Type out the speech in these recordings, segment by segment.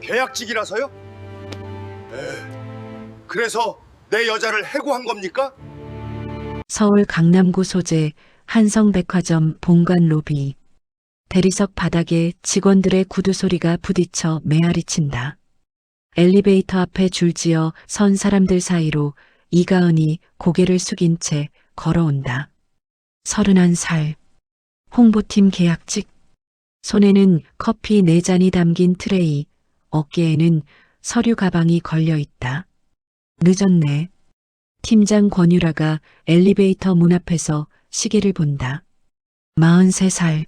계약직이라서요? 그래서 내 여자를 해고한 겁니까? 서울 강남구 소재 한성백화점 본관 로비. 대리석 바닥에 직원들의 구두 소리가 부딪혀 메아리 친다. 엘리베이터 앞에 줄지어 선 사람들 사이로 이가은이 고개를 숙인 채 걸어온다. 31살. 홍보팀 계약직. 손에는 커피 4잔이 담긴 트레이, 어깨에는 서류 가방이 걸려 있다. 늦었네. 팀장 권유라가 엘리베이터 문 앞에서 시계를 본다. 43살.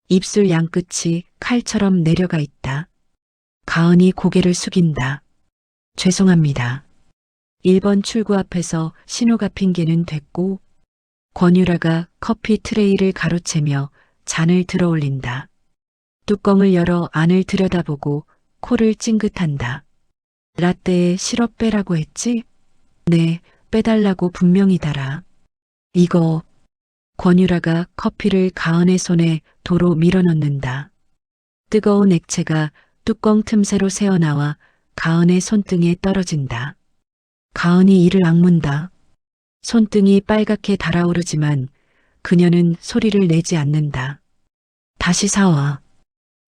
입술 양끝이 칼처럼 내려가 있다. 가은이 고개를 숙인다. 죄송합니다. 1번 출구 앞에서 신호가 핑계는 됐고, 권유라가 커피 트레이를 가로채며 잔을 들어 올린다. 뚜껑을 열어 안을 들여다보고 코를 찡긋한다. 라떼에 시럽 빼라고 했지? 네, 빼달라고 분명히 달아. 이거. 권유라가 커피를 가은의 손에 도로 밀어넣는다. 뜨거운 액체가 뚜껑 틈새로 새어나와 가은의 손등에 떨어진다. 가은이 이를 악문다. 손등이 빨갛게 달아오르지만 그녀는 소리를 내지 않는다. 다시 사와.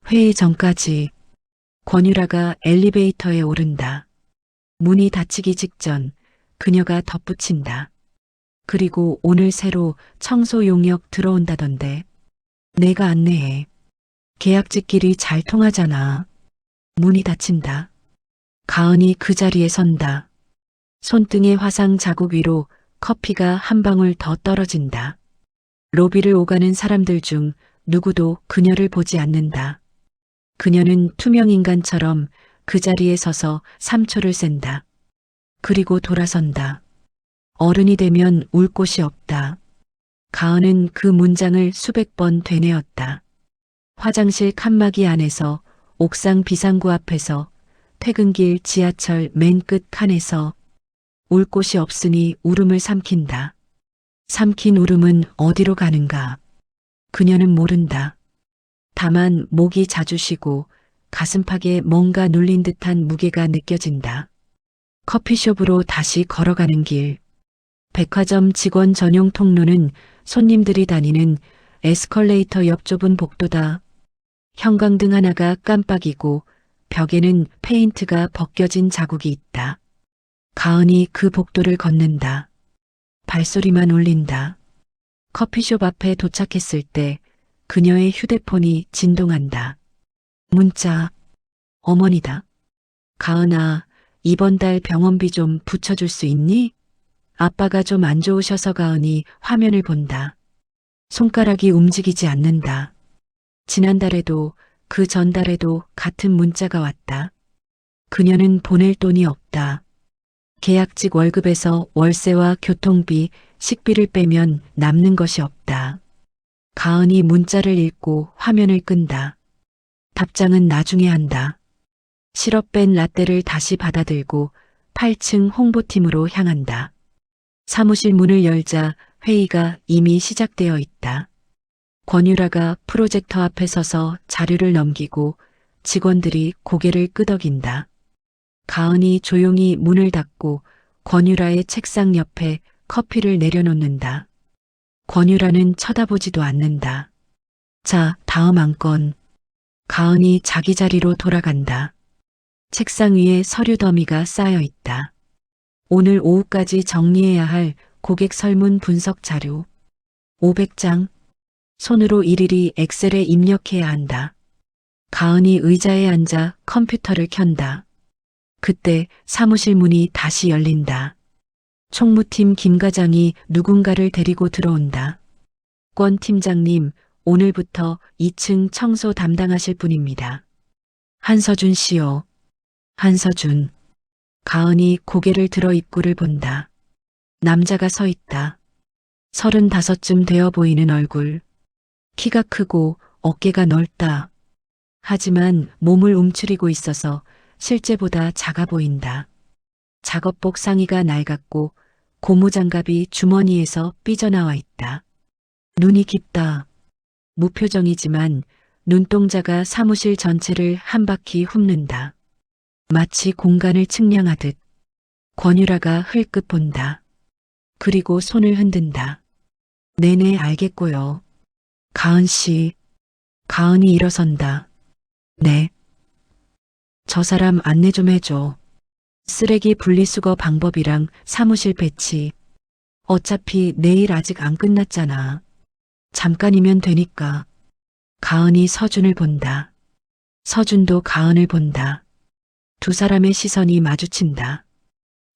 회의 전까지. 권유라가 엘리베이터에 오른다. 문이 닫히기 직전 그녀가 덧붙인다. 그리고 오늘 새로 청소 용역 들어온다던데. 내가 안내해. 계약직끼리 잘 통하잖아. 문이 닫힌다. 가은이 그 자리에 선다. 손등의 화상 자국 위로 커피가 한 방울 더 떨어진다. 로비를 오가는 사람들 중 누구도 그녀를 보지 않는다. 그녀는 투명 인간처럼 그 자리에 서서 3초를 샌다. 그리고 돌아선다. 어른이 되면 울 곳이 없다. 가은은 그 문장을 수백 번 되뇌었다. 화장실 칸막이 안에서, 옥상 비상구 앞에서, 퇴근길 지하철 맨 끝 칸에서. 울 곳이 없으니 울음을 삼킨다. 삼킨 울음은 어디로 가는가? 그녀는 모른다. 다만 목이 자주 쉬고 가슴팍에 뭔가 눌린 듯한 무게가 느껴진다. 커피숍으로 다시 걸어가는 길. 백화점 직원 전용 통로는 손님들이 다니는 에스컬레이터 옆 좁은 복도다. 형광등 하나가 깜빡이고 벽에는 페인트가 벗겨진 자국이 있다. 가은이 그 복도를 걷는다. 발소리만 울린다. 커피숍 앞에 도착했을 때 그녀의 휴대폰이 진동한다. 문자. 어머니다. 가은아, 이번 달 병원비 좀 붙여줄 수 있니? 아빠가 좀 안 좋으셔서. 가은이 화면을 본다. 손가락이 움직이지 않는다. 지난달에도 그 전달에도 같은 문자가 왔다. 그녀는 보낼 돈이 없다. 계약직 월급에서 월세와 교통비, 식비를 빼면 남는 것이 없다. 가은이 문자를 읽고 화면을 끈다. 답장은 나중에 한다. 시럽 뺀 라떼를 다시 받아들고 8층 홍보팀으로 향한다. 사무실 문을 열자 회의가 이미 시작되어 있다. 권유라가 프로젝터 앞에 서서 자료를 넘기고 직원들이 고개를 끄덕인다. 가은이 조용히 문을 닫고 권유라의 책상 옆에 커피를 내려놓는다. 권유라는 쳐다보지도 않는다. 자, 다음 안건. 가은이 자기 자리로 돌아간다. 책상 위에 서류 더미가 쌓여 있다. 오늘 오후까지 정리해야 할 고객 설문 분석 자료. 500장. 손으로 일일이 엑셀에 입력해야 한다. 가은이 의자에 앉아 컴퓨터를 켠다. 그때 사무실 문이 다시 열린다. 총무팀 김 과장이 누군가를 데리고 들어온다. 권 팀장님, 오늘부터 2층 청소 담당하실 분입니다. 한서준 씨요. 한서준. 가은이 고개를 들어 입구를 본다. 남자가 서 있다. 35쯤 되어 보이는 얼굴. 키가 크고 어깨가 넓다. 하지만 몸을 움츠리고 있어서 실제보다 작아 보인다. 작업복 상의가 낡았고 고무장갑이 주머니에서 삐져나와 있다. 눈이 깊다. 무표정이지만 눈동자가 사무실 전체를 한 바퀴 훑는다. 마치 공간을 측량하듯 권유라가 흘끗 본다. 그리고 손을 흔든다. 네네 알겠고요. 가은 씨. 가은이 일어선다. 네. 저 사람 안내 좀 해줘. 쓰레기 분리수거 방법이랑 사무실 배치. 어차피 내일 아직 안 끝났잖아. 잠깐이면 되니까. 가은이 서준을 본다. 서준도 가은을 본다. 두 사람의 시선이 마주친다.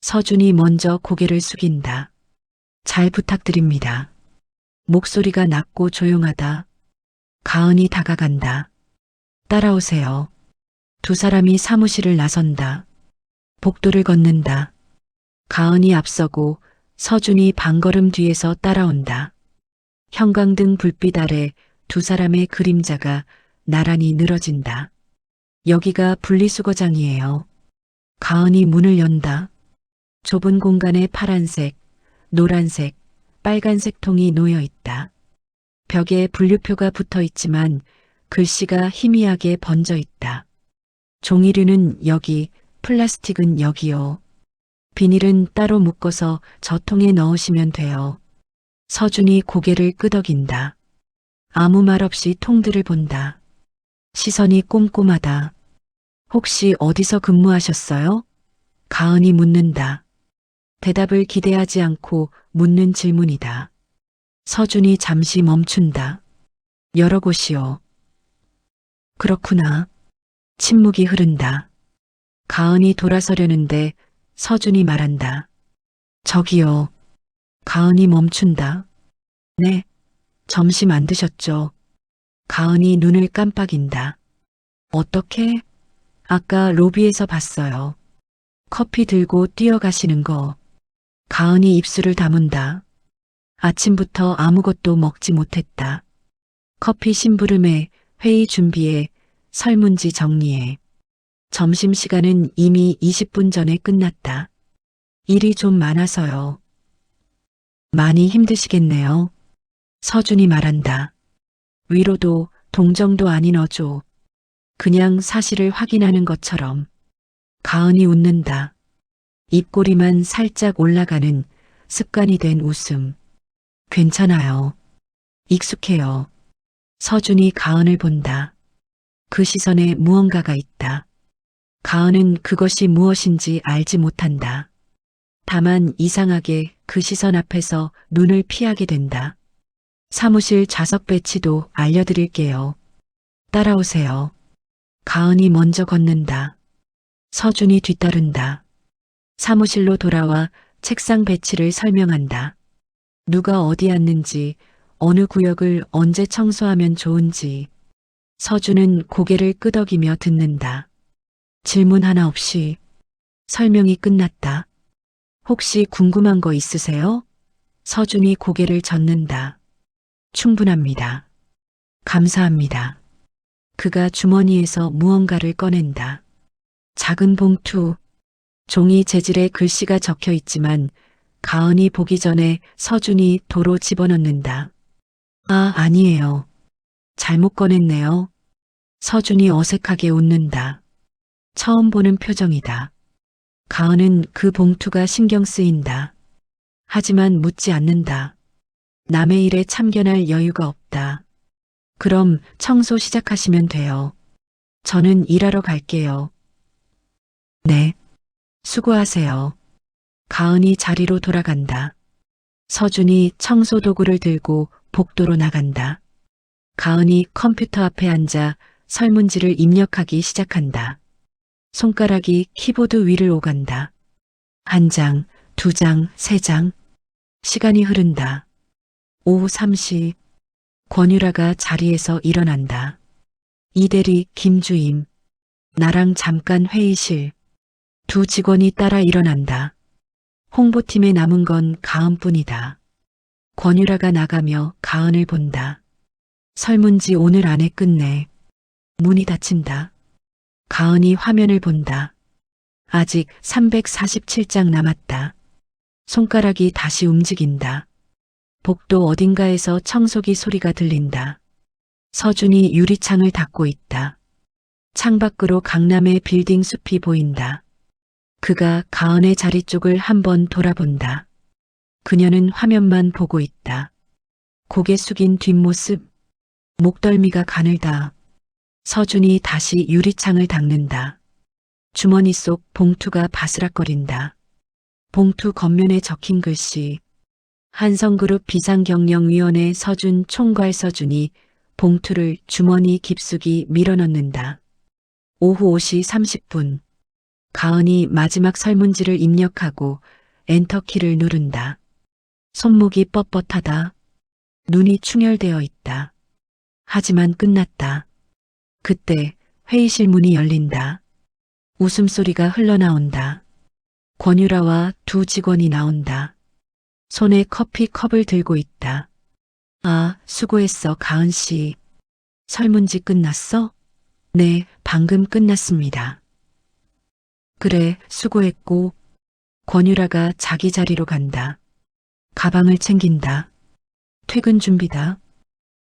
서준이 먼저 고개를 숙인다. 잘 부탁드립니다. 목소리가 낮고 조용하다. 가은이 다가간다. 따라오세요. 두 사람이 사무실을 나선다. 복도를 걷는다. 가은이 앞서고 서준이 반걸음 뒤에서 따라온다. 형광등 불빛 아래 두 사람의 그림자가 나란히 늘어진다. 여기가 분리수거장이에요. 가은이 문을 연다. 좁은 공간에 파란색, 노란색, 빨간색 통이 놓여 있다. 벽에 분류표가 붙어 있지만 글씨가 희미하게 번져 있다. 종이류는 여기, 플라스틱은 여기요. 비닐은 따로 묶어서 저 통에 넣으시면 돼요. 서준이 고개를 끄덕인다. 아무 말 없이 통들을 본다. 시선이 꼼꼼하다. 혹시 어디서 근무하셨어요? 가은이 묻는다. 대답을 기대하지 않고 묻는 질문이다. 서준이 잠시 멈춘다. 여러 곳이요. 그렇구나. 침묵이 흐른다. 가은이 돌아서려는데 서준이 말한다. 저기요. 가은이 멈춘다. 네. 점심 안 드셨죠? 가은이 눈을 깜빡인다. 어떻게? 아까 로비에서 봤어요. 커피 들고 뛰어가시는 거. 가은이 입술을 다문다. 아침부터 아무것도 먹지 못했다. 커피 심부름에, 회의 준비에, 설문지 정리에. 점심시간은 이미 20분 전에 끝났다. 일이 좀 많아서요. 많이 힘드시겠네요. 서준이 말한다. 위로도 동정도 아닌 어조. 그냥 사실을 확인하는 것처럼. 가은이 웃는다. 입꼬리만 살짝 올라가는 습관이 된 웃음. 괜찮아요. 익숙해요. 서준이 가은을 본다. 그 시선에 무언가가 있다. 가은은 그것이 무엇인지 알지 못한다. 다만 이상하게 그 시선 앞에서 눈을 피하게 된다. 사무실 좌석 배치도 알려드릴게요. 따라오세요. 가은이 먼저 걷는다. 서준이 뒤따른다. 사무실로 돌아와 책상 배치를 설명한다. 누가 어디 앉는지, 어느 구역을 언제 청소하면 좋은지. 서준은 고개를 끄덕이며 듣는다. 질문 하나 없이 설명이 끝났다. 혹시 궁금한 거 있으세요? 서준이 고개를 젓는다. 충분합니다. 감사합니다. 그가 주머니에서 무언가를 꺼낸다. 작은 봉투, 종이 재질의 글씨가 적혀 있지만 가은이 보기 전에 서준이 도로 집어넣는다. 아, 아니에요. 잘못 꺼냈네요. 서준이 어색하게 웃는다. 처음 보는 표정이다. 가은은 그 봉투가 신경 쓰인다. 하지만 묻지 않는다. 남의 일에 참견할 여유가 없다. 그럼 청소 시작하시면 돼요. 저는 일하러 갈게요. 네. 수고하세요. 가은이 자리로 돌아간다. 서준이 청소 도구를 들고 복도로 나간다. 가은이 컴퓨터 앞에 앉아 설문지를 입력하기 시작한다. 손가락이 키보드 위를 오간다. 한 장, 두 장, 세 장. 시간이 흐른다. 오후 3시. 권유라가 자리에서 일어난다. 이대리, 김주임. 나랑 잠깐 회의실. 두 직원이 따라 일어난다. 홍보팀에 남은 건 가은뿐이다. 권유라가 나가며 가은을 본다. 설문지 오늘 안에 끝내. 문이 닫힌다. 가은이 화면을 본다. 아직 347장 남았다. 손가락이 다시 움직인다. 복도 어딘가에서 청소기 소리가 들린다. 서준이 유리창을 닫고 있다. 창밖으로 강남의 빌딩 숲이 보인다. 그가 가은의 자리 쪽을 한번 돌아본다. 그녀는 화면만 보고 있다. 고개 숙인 뒷모습, 목덜미가 가늘다. 서준이 다시 유리창을 닦는다. 주머니 속 봉투가 바스락거린다. 봉투 겉면에 적힌 글씨. 한성그룹 비상경영위원회 서준 총괄. 서준이 봉투를 주머니 깊숙이 밀어넣는다. 오후 5시 30분. 가은이 마지막 설문지를 입력하고 엔터키를 누른다. 손목이 뻣뻣하다. 눈이 충혈되어 있다. 하지만 끝났다. 그때 회의실 문이 열린다. 웃음소리가 흘러나온다. 권유라와 두 직원이 나온다. 손에 커피 컵을 들고 있다. 아, 수고했어, 가은 씨. 설문지 끝났어? 네, 방금 끝났습니다. 그래, 수고했고. 권유라가 자기 자리로 간다. 가방을 챙긴다. 퇴근 준비다.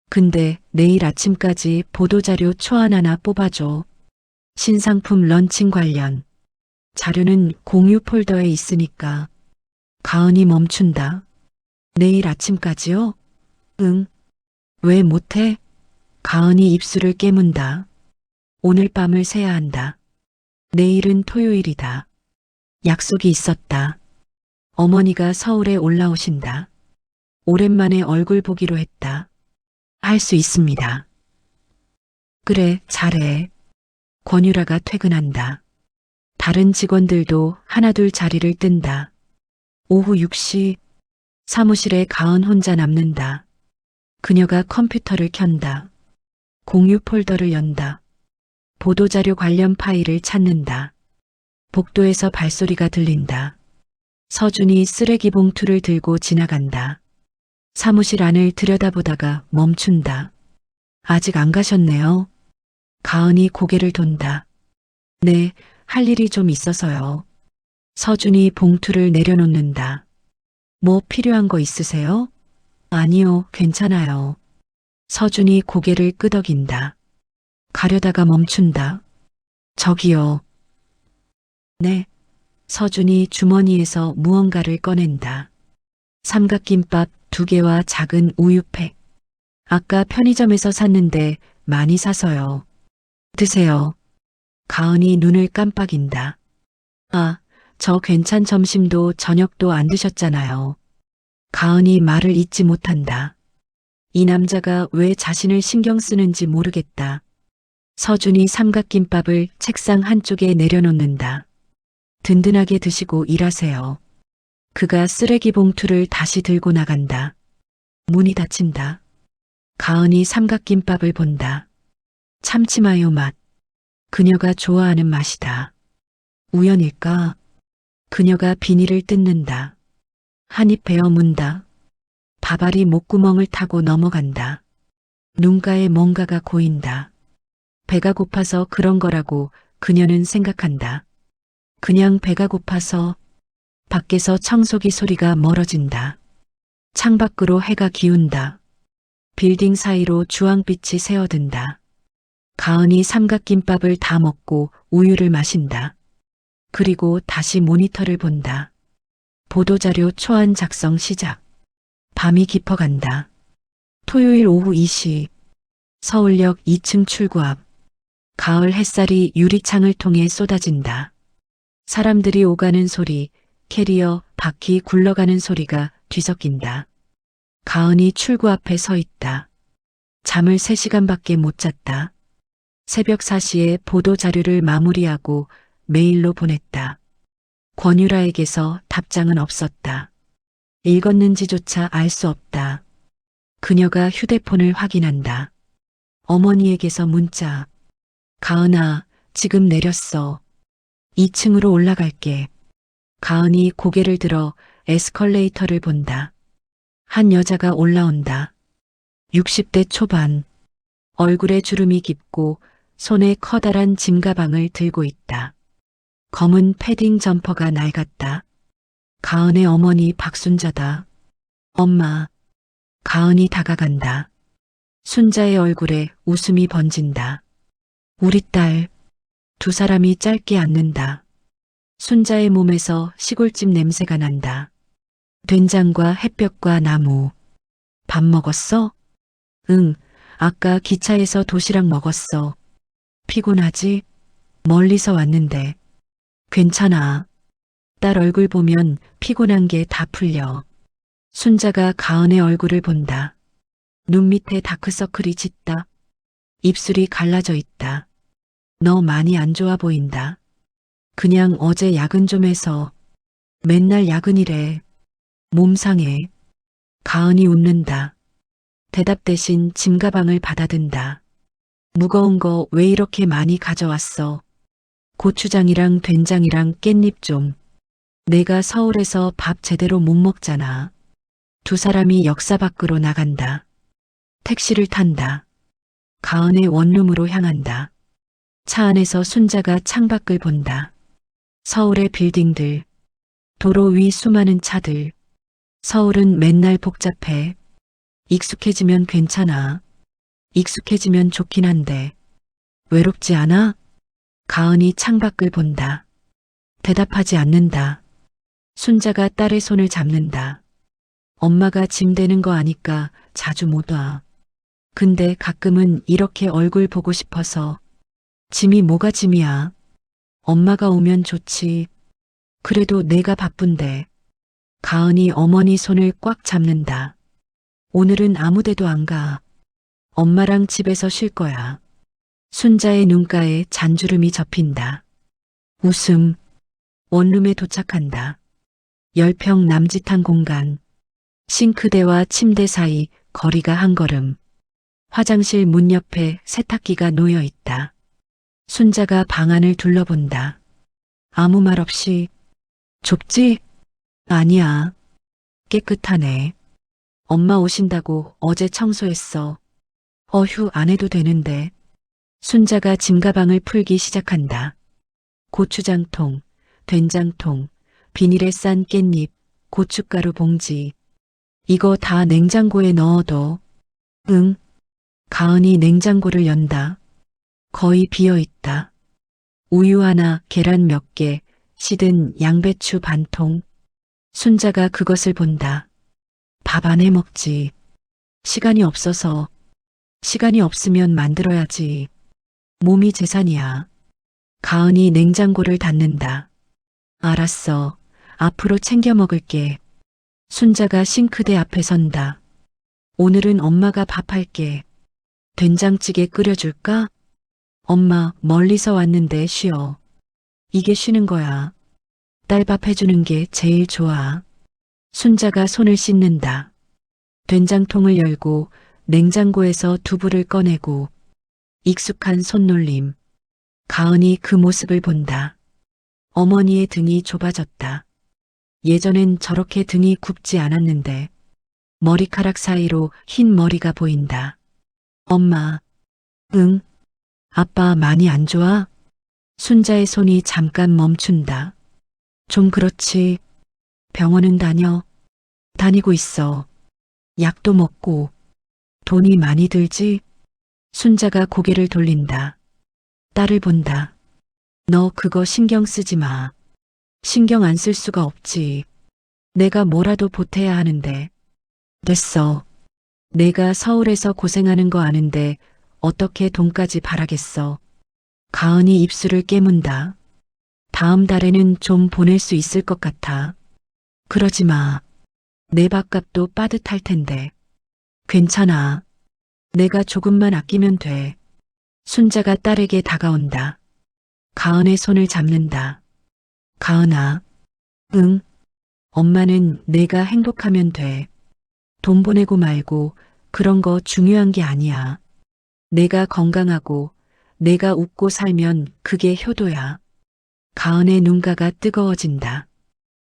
근데 내일 아침까지 보도자료 초안 하나 뽑아줘. 신상품 런칭 관련. 자료는 공유 폴더에 있으니까. 가은이 멈춘다. 내일 아침까지요? 응. 왜 못해? 가은이 입술을 깨문다. 오늘 밤을 새야 한다. 내일은 토요일이다. 약속이 있었다. 어머니가 서울에 올라오신다. 오랜만에 얼굴 보기로 했다. 할 수 있습니다. 그래, 잘해. 권유라가 퇴근한다. 다른 직원들도 하나둘 자리를 뜬다. 오후 6시 사무실에 가은 혼자 남는다. 그녀가 컴퓨터를 켠다. 공유 폴더를 연다. 보도자료 관련 파일을 찾는다. 복도에서 발소리가 들린다. 서준이 쓰레기 봉투를 들고 지나간다. 사무실 안을 들여다보다가 멈춘다. 아직 안 가셨네요. 가은이 고개를 돈다. 네, 할 일이 좀 있어서요. 서준이 봉투를 내려놓는다. 뭐 필요한 거 있으세요? 아니요, 괜찮아요. 서준이 고개를 끄덕인다. 가려다가 멈춘다. 저기요. 네. 서준이 주머니에서 무언가를 꺼낸다. 삼각김밥 2개와 작은 우유팩. 아까 편의점에서 샀는데 많이 사서요. 드세요. 가은이 눈을 깜빡인다. 아, 저 괜찮. 점심도 저녁도 안 드셨잖아요. 가은이 말을 잇지 못한다. 이 남자가 왜 자신을 신경 쓰는지 모르겠다. 서준이 삼각김밥을 책상 한쪽에 내려놓는다. 든든하게 드시고 일하세요. 그가 쓰레기 봉투를 다시 들고 나간다. 문이 닫힌다. 가은이 삼각김밥을 본다. 참치마요 맛. 그녀가 좋아하는 맛이다. 우연일까? 그녀가 비닐을 뜯는다. 한입 베어 문다. 밥알이 목구멍을 타고 넘어간다. 눈가에 뭔가가 고인다. 배가 고파서 그런 거라고 그녀는 생각한다. 그냥 배가 고파서. 밖에서 청소기 소리가 멀어진다. 창밖으로 해가 기운다. 빌딩 사이로 주황빛이 새어든다. 가은이 삼각김밥을 다 먹고 우유를 마신다. 그리고 다시 모니터를 본다. 보도자료 초안 작성 시작. 밤이 깊어간다. 토요일 오후 2시. 서울역 2층 출구 앞. 가을 햇살이 유리창을 통해 쏟아진다. 사람들이 오가는 소리, 캐리어, 바퀴 굴러가는 소리가 뒤섞인다. 가은이 출구 앞에 서 있다. 잠을 3시간밖에 못 잤다. 새벽 4시에 보도 자료를 마무리하고 메일로 보냈다. 권유라에게서 답장은 없었다. 읽었는지조차 알 수 없다. 그녀가 휴대폰을 확인한다. 어머니에게서 문자. 가은아, 지금 내렸어. 2층으로 올라갈게. 가은이 고개를 들어 에스컬레이터를 본다. 한 여자가 올라온다. 60대 초반. 얼굴에 주름이 깊고 손에 커다란 짐가방을 들고 있다. 검은 패딩 점퍼가 낡았다. 가은의 어머니 박순자다. 엄마. 가은이 다가간다. 순자의 얼굴에 웃음이 번진다. 우리 딸. 두 사람이 짧게 앉는다. 순자의 몸에서 시골집 냄새가 난다. 된장과 햇볕과 나무. 밥 먹었어? 응, 아까 기차에서 도시락 먹었어. 피곤하지? 멀리서 왔는데. 괜찮아. 딸 얼굴 보면 피곤한 게 다 풀려. 순자가 가은의 얼굴을 본다. 눈 밑에 다크서클이 짙다. 입술이 갈라져 있다. 너 많이 안 좋아 보인다. 그냥 어제 야근 좀 해서. 맨날 야근이래. 몸 상해. 가은이 웃는다. 대답 대신 짐가방을 받아든다. 무거운 거 왜 이렇게 많이 가져왔어? 고추장이랑 된장이랑 깻잎 좀. 내가 서울에서 밥 제대로 못 먹잖아. 두 사람이 역사 밖으로 나간다. 택시를 탄다. 가은의 원룸으로 향한다. 차 안에서 순자가 창밖을 본다. 서울의 빌딩들, 도로 위 수많은 차들. 서울은 맨날 복잡해. 익숙해지면 괜찮아. 익숙해지면 좋긴 한데. 외롭지 않아? 가은이 창밖을 본다. 대답하지 않는다. 순자가 딸의 손을 잡는다. 엄마가 짐 되는 거 아니까 자주 못 와. 근데 가끔은 이렇게 얼굴 보고 싶어서. 짐이 뭐가 짐이야? 엄마가 오면 좋지. 그래도 내가 바쁜데. 가은이 어머니 손을 꽉 잡는다. 오늘은 아무 데도 안 가. 엄마랑 집에서 쉴 거야. 순자의 눈가에 잔주름이 접힌다. 웃음. 원룸에 도착한다. 10평 남짓한 공간. 싱크대와 침대 사이 거리가 한 걸음. 화장실 문 옆에 세탁기가 놓여 있다. 순자가 방 안을 둘러본다. 아무 말 없이. 좁지? 아니야. 깨끗하네. 엄마 오신다고 어제 청소했어. 어휴, 안 해도 되는데. 순자가 짐가방을 풀기 시작한다. 고추장통, 된장통, 비닐에 싼 깻잎, 고춧가루 봉지. 이거 다 냉장고에 넣어둬. 응. 가은이 냉장고를 연다. 거의 비어 있다. 우유 하나, 계란 몇 개, 시든 양배추 반 통. 순자가 그것을 본다. 밥 안 해 먹지. 시간이 없어서. 시간이 없으면 만들어야지. 몸이 재산이야. 가은이 냉장고를 닫는다. 알았어. 앞으로 챙겨 먹을게. 순자가 싱크대 앞에 선다. 오늘은 엄마가 밥할게. 된장찌개 끓여줄까? 엄마, 멀리서 왔는데 쉬어. 이게 쉬는 거야. 딸 밥 해주는 게 제일 좋아. 순자가 손을 씻는다. 된장통을 열고 냉장고에서 두부를 꺼내고. 익숙한 손놀림. 가은이 그 모습을 본다. 어머니의 등이 좁아졌다. 예전엔 저렇게 등이 굽지 않았는데 머리카락 사이로 흰 머리가 보인다. 엄마. 응. 아빠 많이 안 좋아? 순자의 손이 잠깐 멈춘다. 좀 그렇지. 병원은 다녀. 다니고 있어. 약도 먹고. 돈이 많이 들지? 순자가 고개를 돌린다. 딸을 본다. 너 그거 신경 쓰지 마. 신경 안 쓸 수가 없지. 내가 뭐라도 보태야 하는데. 됐어. 내가 서울에서 고생하는 거 아는데 어떻게 돈까지 바라겠어. 가은이 입술을 깨문다. 다음 달에는 좀 보낼 수 있을 것 같아. 그러지 마. 내 밥값도 빠듯할 텐데. 괜찮아. 내가 조금만 아끼면 돼. 순자가 딸에게 다가온다. 가은의 손을 잡는다. 가은아. 응. 엄마는 내가 행복하면 돼. 돈 보내고 말고 그런 거 중요한 게 아니야. 내가 건강하고 내가 웃고 살면 그게 효도야. 가은의 눈가가 뜨거워진다.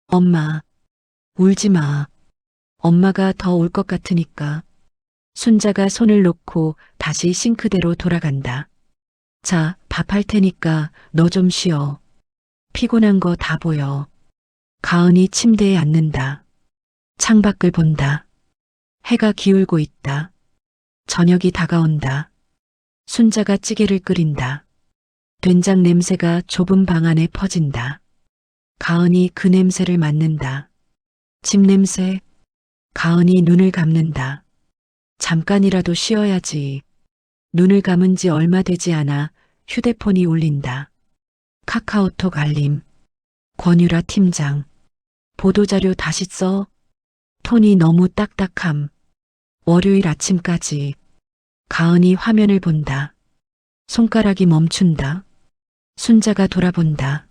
엄마. 울지 마. 엄마가 더 울 것 같으니까. 순자가 손을 놓고 다시 싱크대로 돌아간다. 자, 밥 할 테니까 너 좀 쉬어. 피곤한 거 다 보여. 가은이 침대에 앉는다. 창밖을 본다. 해가 기울고 있다. 저녁이 다가온다. 순자가 찌개를 끓인다. 된장 냄새가 좁은 방 안에 퍼진다. 가은이 그 냄새를 맡는다. 집 냄새. 가은이 눈을 감는다. 잠깐이라도 쉬어야지. 눈을 감은 지 얼마 되지 않아 휴대폰이 울린다. 카카오톡 알림. 권유라 팀장. 보도자료 다시 써. 톤이 너무 딱딱함. 월요일 아침까지. 가은이 화면을 본다. 손가락이 멈춘다. 순자가 돌아본다.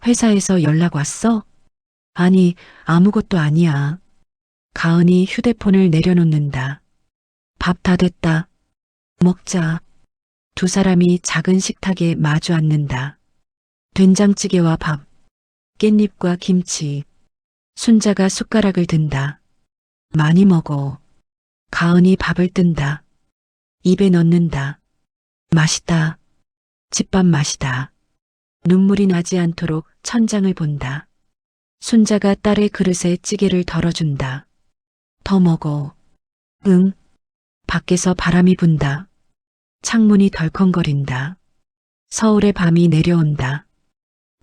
회사에서 연락 왔어? 아니, 아무것도 아니야. 가은이 휴대폰을 내려놓는다. 밥 다 됐다. 먹자. 두 사람이 작은 식탁에 마주 앉는다. 된장찌개와 밥, 깻잎과 김치. 순자가 숟가락을 든다. 많이 먹어. 가은이 밥을 뜬다. 입에 넣는다. 맛있다. 집밥 맛이다. 눈물이 나지 않도록 천장을 본다. 순자가 딸의 그릇에 찌개를 덜어준다. 더 먹어. 응. 밖에서 바람이 분다. 창문이 덜컹거린다. 서울의 밤이 내려온다.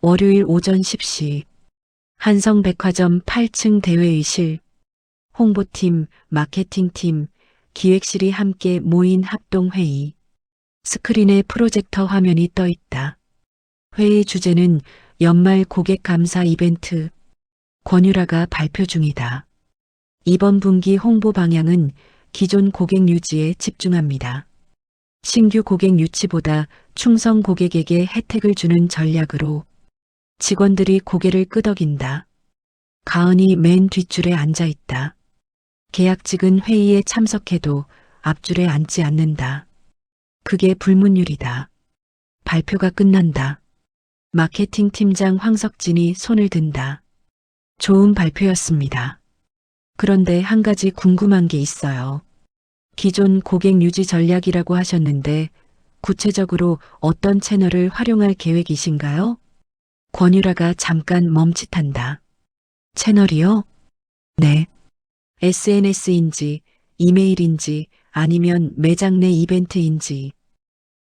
월요일 오전 10시. 한성백화점 8층 대회의실. 홍보팀, 마케팅팀, 기획실이 함께 모인 합동회의. 스크린에 프로젝터 화면이 떠 있다. 회의 주제는 연말 고객 감사 이벤트. 권유라가 발표 중이다. 이번 분기 홍보 방향은 기존 고객 유지에 집중합니다. 신규 고객 유치보다 충성 고객에게 혜택을 주는 전략으로 직원들이 고개를 끄덕인다. 가은이 맨 뒷줄에 앉아 있다. 계약직은 회의에 참석해도 앞줄에 앉지 않는다. 그게 불문율이다. 발표가 끝난다. 마케팅 팀장 황석진이 손을 든다. 좋은 발표였습니다. 그런데 한 가지 궁금한 게 있어요. 기존 고객 유지 전략이라고 하셨는데 구체적으로 어떤 채널을 활용할 계획이신가요? 권유라가 잠깐 멈칫한다. 채널이요? 네. SNS인지 이메일인지 아니면 매장 내 이벤트인지.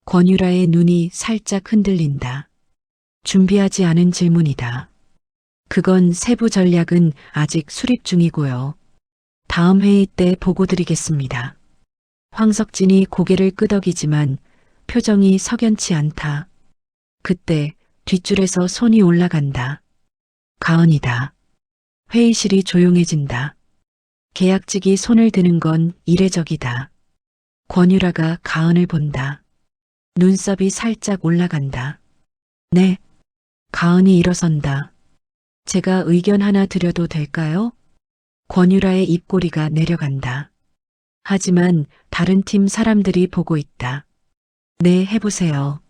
권유라의 눈이 살짝 흔들린다. 준비하지 않은 질문이다. 그건 세부 전략은 아직 수립 중이고요. 다음 회의 때 보고 드리겠습니다. 황석진이 고개를 끄덕이지만 표정이 석연치 않다. 그때 뒷줄에서 손이 올라간다. 가은이다. 회의실이 조용해진다. 계약직이 손을 드는 건 이례적이다. 권유라가 가은을 본다. 눈썹이 살짝 올라간다. 네. 가은이 일어선다. 제가 의견 하나 드려도 될까요? 권유라의 입꼬리가 내려간다. 하지만 다른 팀 사람들이 보고 있다. 네, 해보세요.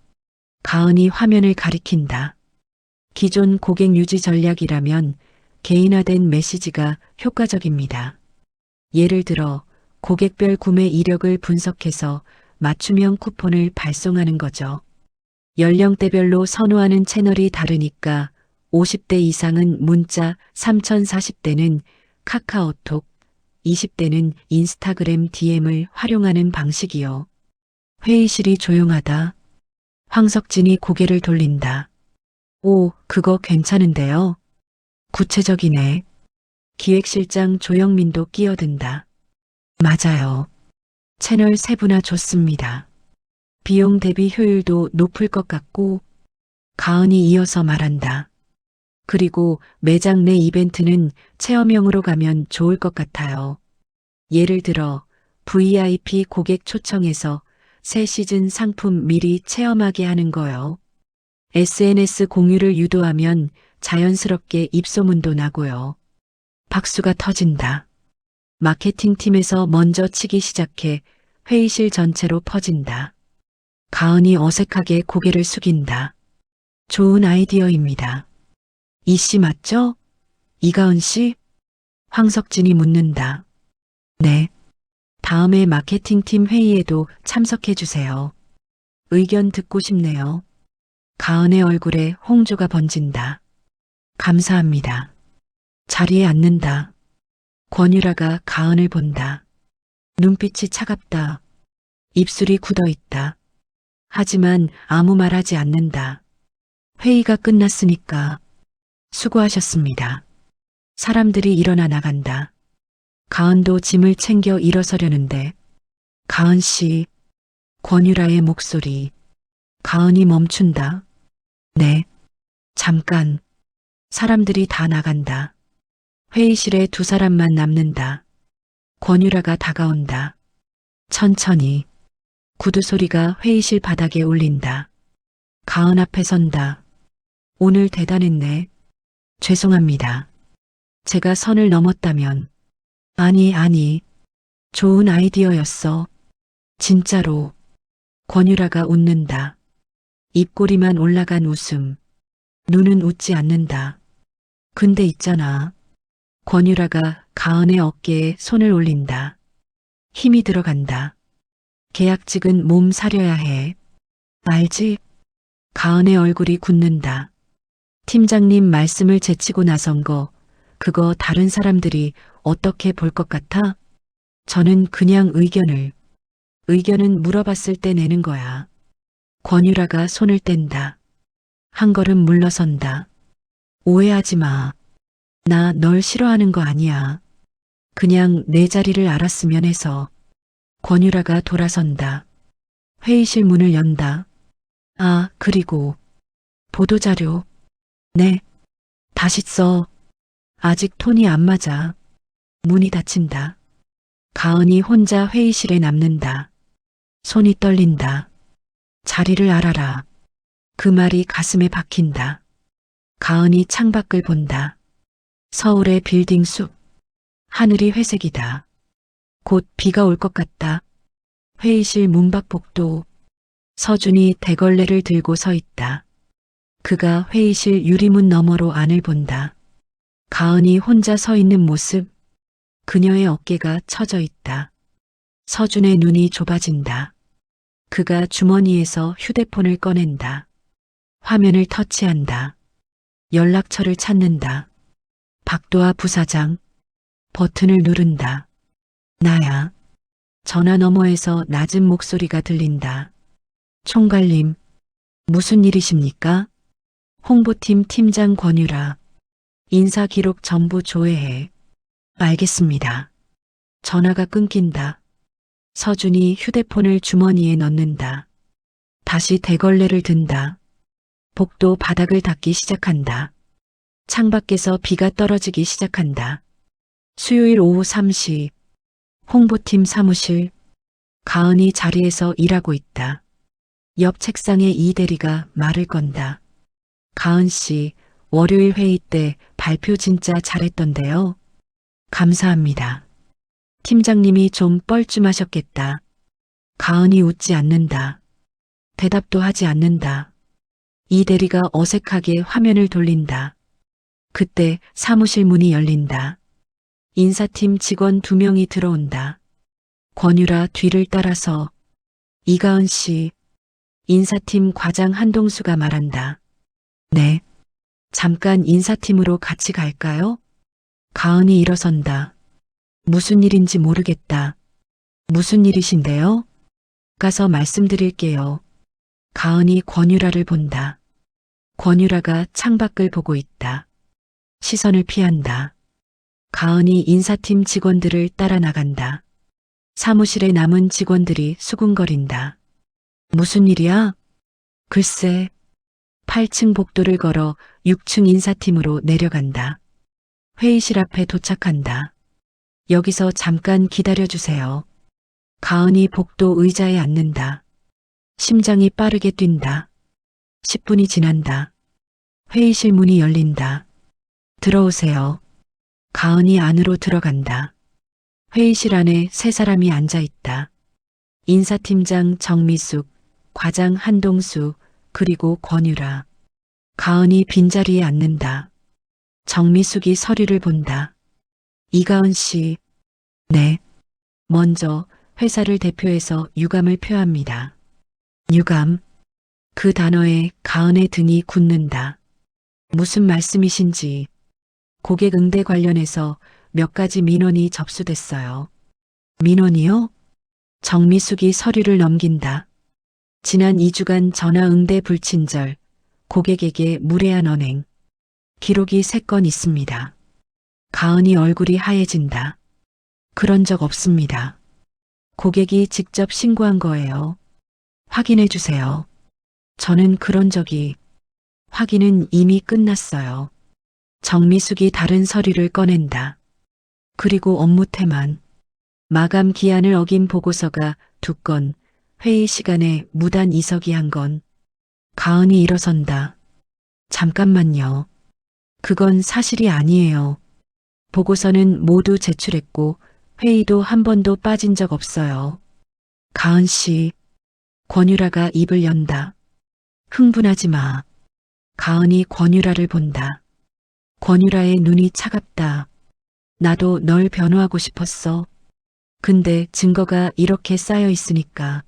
가은이 화면을 가리킨다. 기존 고객 유지 전략이라면 개인화된 메시지가 효과적입니다. 예를 들어 고객별 구매 이력을 분석해서 맞춤형 쿠폰을 발송하는 거죠. 연령대별로 선호하는 채널이 다르니까 50대 이상은 문자, 3040대는 카카오톡, 20대는 인스타그램 DM을 활용하는 방식이요. 회의실이 조용하다. 황석진이 고개를 돌린다. 오, 그거 괜찮은데요. 구체적이네. 기획실장 조영민도 끼어든다. 맞아요. 채널 세분화 좋습니다. 비용 대비 효율도 높을 것 같고. 가은이 이어서 말한다. 그리고 매장 내 이벤트는 체험형으로 가면 좋을 것 같아요. 예를 들어 VIP 고객 초청해서 새 시즌 상품 미리 체험하게 하는 거요. SNS 공유를 유도하면 자연스럽게 입소문도 나고요. 박수가 터진다. 마케팅팀에서 먼저 치기 시작해 회의실 전체로 퍼진다. 가은이 어색하게 고개를 숙인다. 좋은 아이디어입니다. 이 씨 맞죠? 이가은 씨? 황석진이 묻는다. 네. 다음에 마케팅팀 회의에도 참석해 주세요. 의견 듣고 싶네요. 가은의 얼굴에 홍조가 번진다. 감사합니다. 자리에 앉는다. 권유라가 가은을 본다. 눈빛이 차갑다. 입술이 굳어 있다. 하지만 아무 말 하지 않는다. 회의가 끝났으니까 수고하셨습니다. 사람들이 일어나 나간다. 가은도 짐을 챙겨 일어서려는데 가은 씨, 권유라의 목소리. 가은이 멈춘다. 네, 잠깐. 사람들이 다 나간다. 회의실에 두 사람만 남는다. 권유라가 다가온다. 천천히. 구두 소리가 회의실 바닥에 울린다. 가은 앞에 선다. 오늘 대단했네. 죄송합니다. 제가 선을 넘었다면. 아니. 좋은 아이디어였어. 진짜로. 권유라가 웃는다. 입꼬리만 올라간 웃음. 눈은 웃지 않는다. 근데 있잖아. 권유라가 가은의 어깨에 손을 올린다. 힘이 들어간다. 계약직은 몸 사려야 해. 알지? 가은의 얼굴이 굳는다. 팀장님 말씀을 제치고 나선 거, 그거 다른 사람들이 어떻게 볼 것 같아? 저는 그냥 의견은 물어봤을 때 내는 거야. 권유라가 손을 뗀다. 한 걸음 물러선다. 오해하지 마. 나 널 싫어하는 거 아니야. 그냥 내 자리를 알았으면 해서. 권유라가 돌아선다. 회의실 문을 연다. 아, 그리고 보도자료. 네. 다시 써. 아직 톤이 안 맞아. 문이 닫힌다. 가은이 혼자 회의실에 남는다. 손이 떨린다. 자리를 알아라. 그 말이 가슴에 박힌다. 가은이 창밖을 본다. 서울의 빌딩 숲. 하늘이 회색이다. 곧 비가 올 것 같다. 회의실 문밖 복도. 서준이 대걸레를 들고 서 있다. 그가 회의실 유리문 너머로 안을 본다. 가은이 혼자 서 있는 모습. 그녀의 어깨가 처져 있다. 서준의 눈이 좁아진다. 그가 주머니에서 휴대폰을 꺼낸다. 화면을 터치한다. 연락처를 찾는다. 박도아 부사장. 버튼을 누른다. 나야. 전화 너머에서 낮은 목소리가 들린다. 총괄님, 무슨 일이십니까? 홍보팀 팀장 권유라. 인사 기록 전부 조회해. 알겠습니다. 전화가 끊긴다. 서준이 휴대폰을 주머니에 넣는다. 다시 대걸레를 든다. 복도 바닥을 닦기 시작한다. 창밖에서 비가 떨어지기 시작한다. 수요일 오후 3시. 홍보팀 사무실. 가은이 자리에서 일하고 있다. 옆 책상에 이 대리가 말을 건다. 가은 씨, 월요일 회의 때 발표 진짜 잘했던데요. 감사합니다. 팀장님이 좀 뻘쭘하셨겠다. 가은이 웃지 않는다. 대답도 하지 않는다. 이 대리가 어색하게 화면을 돌린다. 그때 사무실 문이 열린다. 인사팀 직원 2명이 들어온다. 권유라 뒤를 따라서 이가은 씨, 인사팀 과장 한동수가 말한다. 네. 잠깐 인사팀으로 같이 갈까요? 가은이 일어선다. 무슨 일인지 모르겠다. 무슨 일이신데요? 가서 말씀드릴게요. 가은이 권유라를 본다. 권유라가 창밖을 보고 있다. 시선을 피한다. 가은이 인사팀 직원들을 따라 나간다. 사무실에 남은 직원들이 수군거린다. 무슨 일이야? 글쎄. 8층 복도를 걸어 6층 인사팀으로 내려간다. 회의실 앞에 도착한다. 여기서 잠깐 기다려주세요. 가은이 복도 의자에 앉는다. 심장이 빠르게 뛴다. 10분이 지난다. 회의실 문이 열린다. 들어오세요. 가은이 안으로 들어간다. 회의실 안에 3사람이 앉아 있다. 인사팀장 정미숙, 과장 한동수, 그리고 권유라. 가은이 빈자리에 앉는다. 정미숙이 서류를 본다. 이가은 씨. 네. 먼저 회사를 대표해서 유감을 표합니다. 유감. 그 단어에 가은의 등이 굳는다. 무슨 말씀이신지. 고객 응대 관련해서 몇 가지 민원이 접수됐어요. 민원이요? 정미숙이 서류를 넘긴다. 지난 2주간 전화 응대 불친절, 고객에게 무례한 언행. 기록이 3건 있습니다. 가은이 얼굴이 하얘진다. 그런 적 없습니다. 고객이 직접 신고한 거예요. 확인해 주세요. 저는 그런 적이. 확인은 이미 끝났어요. 정미숙이 다른 서류를 꺼낸다. 그리고 업무 태만. 마감 기한을 어긴 보고서가 2건, 회의 시간에 무단 이석이 1건. 가은이 일어선다. 잠깐만요. 그건 사실이 아니에요. 보고서는 모두 제출했고 회의도 한 번도 빠진 적 없어요. 가은 씨. 권유라가 입을 연다. 흥분하지 마. 가은이 권유라를 본다. 권유라의 눈이 차갑다. 나도 널 변호하고 싶었어. 근데 증거가 이렇게 쌓여 있으니까.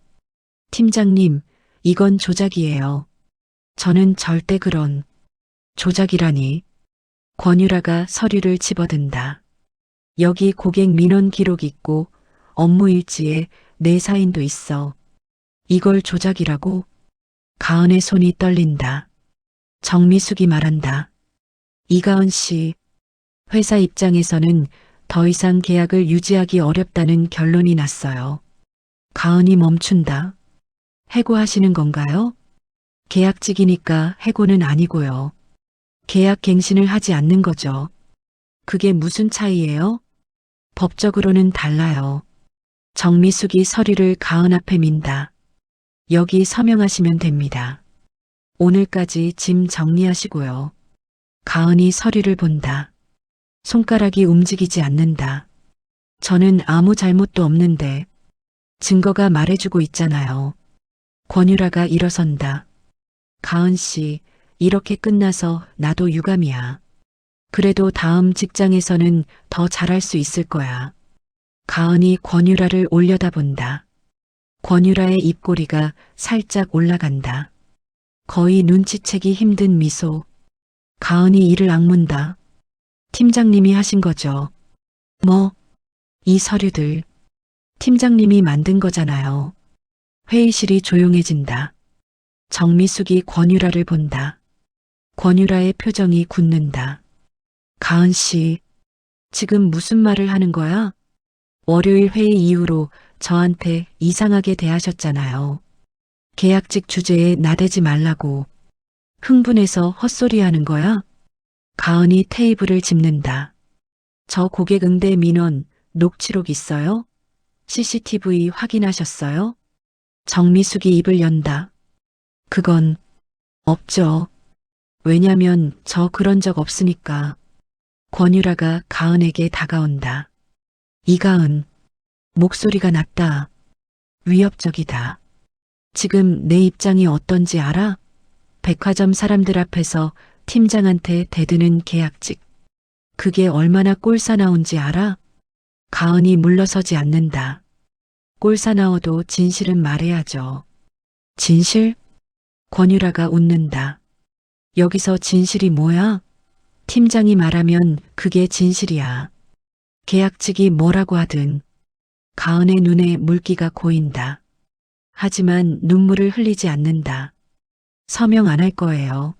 팀장님, 이건 조작이에요. 저는 절대 그런. 조작이라니. 권유라가 서류를 집어든다. 여기 고객 민원 기록 있고 업무 일지에 내 사인도 있어. 이걸 조작이라고? 가은의 손이 떨린다. 정미숙이 말한다. 이가은 씨, 회사 입장에서는 더 이상 계약을 유지하기 어렵다는 결론이 났어요. 가은이 멈춘다. 해고하시는 건가요? 계약직이니까 해고는 아니고요. 계약 갱신을 하지 않는 거죠. 그게 무슨 차이예요? 법적으로는 달라요. 정미숙이 서류를 가은 앞에 민다. 여기 서명하시면 됩니다. 오늘까지 짐 정리하시고요. 가은이 서류를 본다. 손가락이 움직이지 않는다. 저는 아무 잘못도 없는데 증거가 말해주고 있잖아요. 권유라가 일어선다. 가은 씨, 이렇게 끝나서 나도 유감이야. 그래도 다음 직장에서는 더 잘할 수 있을 거야. 가은이 권유라를 올려다본다. 권유라의 입꼬리가 살짝 올라간다. 거의 눈치채기 힘든 미소. 가은이 이를 악문다. 팀장님이 하신 거죠. 뭐? 이 서류들. 팀장님이 만든 거잖아요. 회의실이 조용해진다. 정미숙이 권유라를 본다. 권유라의 표정이 굳는다. 가은 씨, 지금 무슨 말을 하는 거야? 월요일 회의 이후로 저한테 이상하게 대하셨잖아요. 계약직 주제에 나대지 말라고. 흥분해서 헛소리 하는 거야? 가은이 테이블을 짚는다. 저 고객 응대 민원 녹취록 있어요? CCTV 확인하셨어요? 정미숙이 입을 연다. 그건 없죠. 왜냐면 저 그런 적 없으니까. 권유라가 가은에게 다가온다. 이가은, 목소리가 낮다. 위협적이다. 지금 내 입장이 어떤지 알아? 백화점 사람들 앞에서 팀장한테 대드는 계약직. 그게 얼마나 꼴사나운지 알아? 가은이 물러서지 않는다. 꼴사나워도 진실은 말해야죠. 진실? 권유라가 웃는다. 여기서 진실이 뭐야? 팀장이 말하면 그게 진실이야. 계약직이 뭐라고 하든. 가은의 눈에 물기가 고인다. 하지만 눈물을 흘리지 않는다. 서명 안 할 거예요.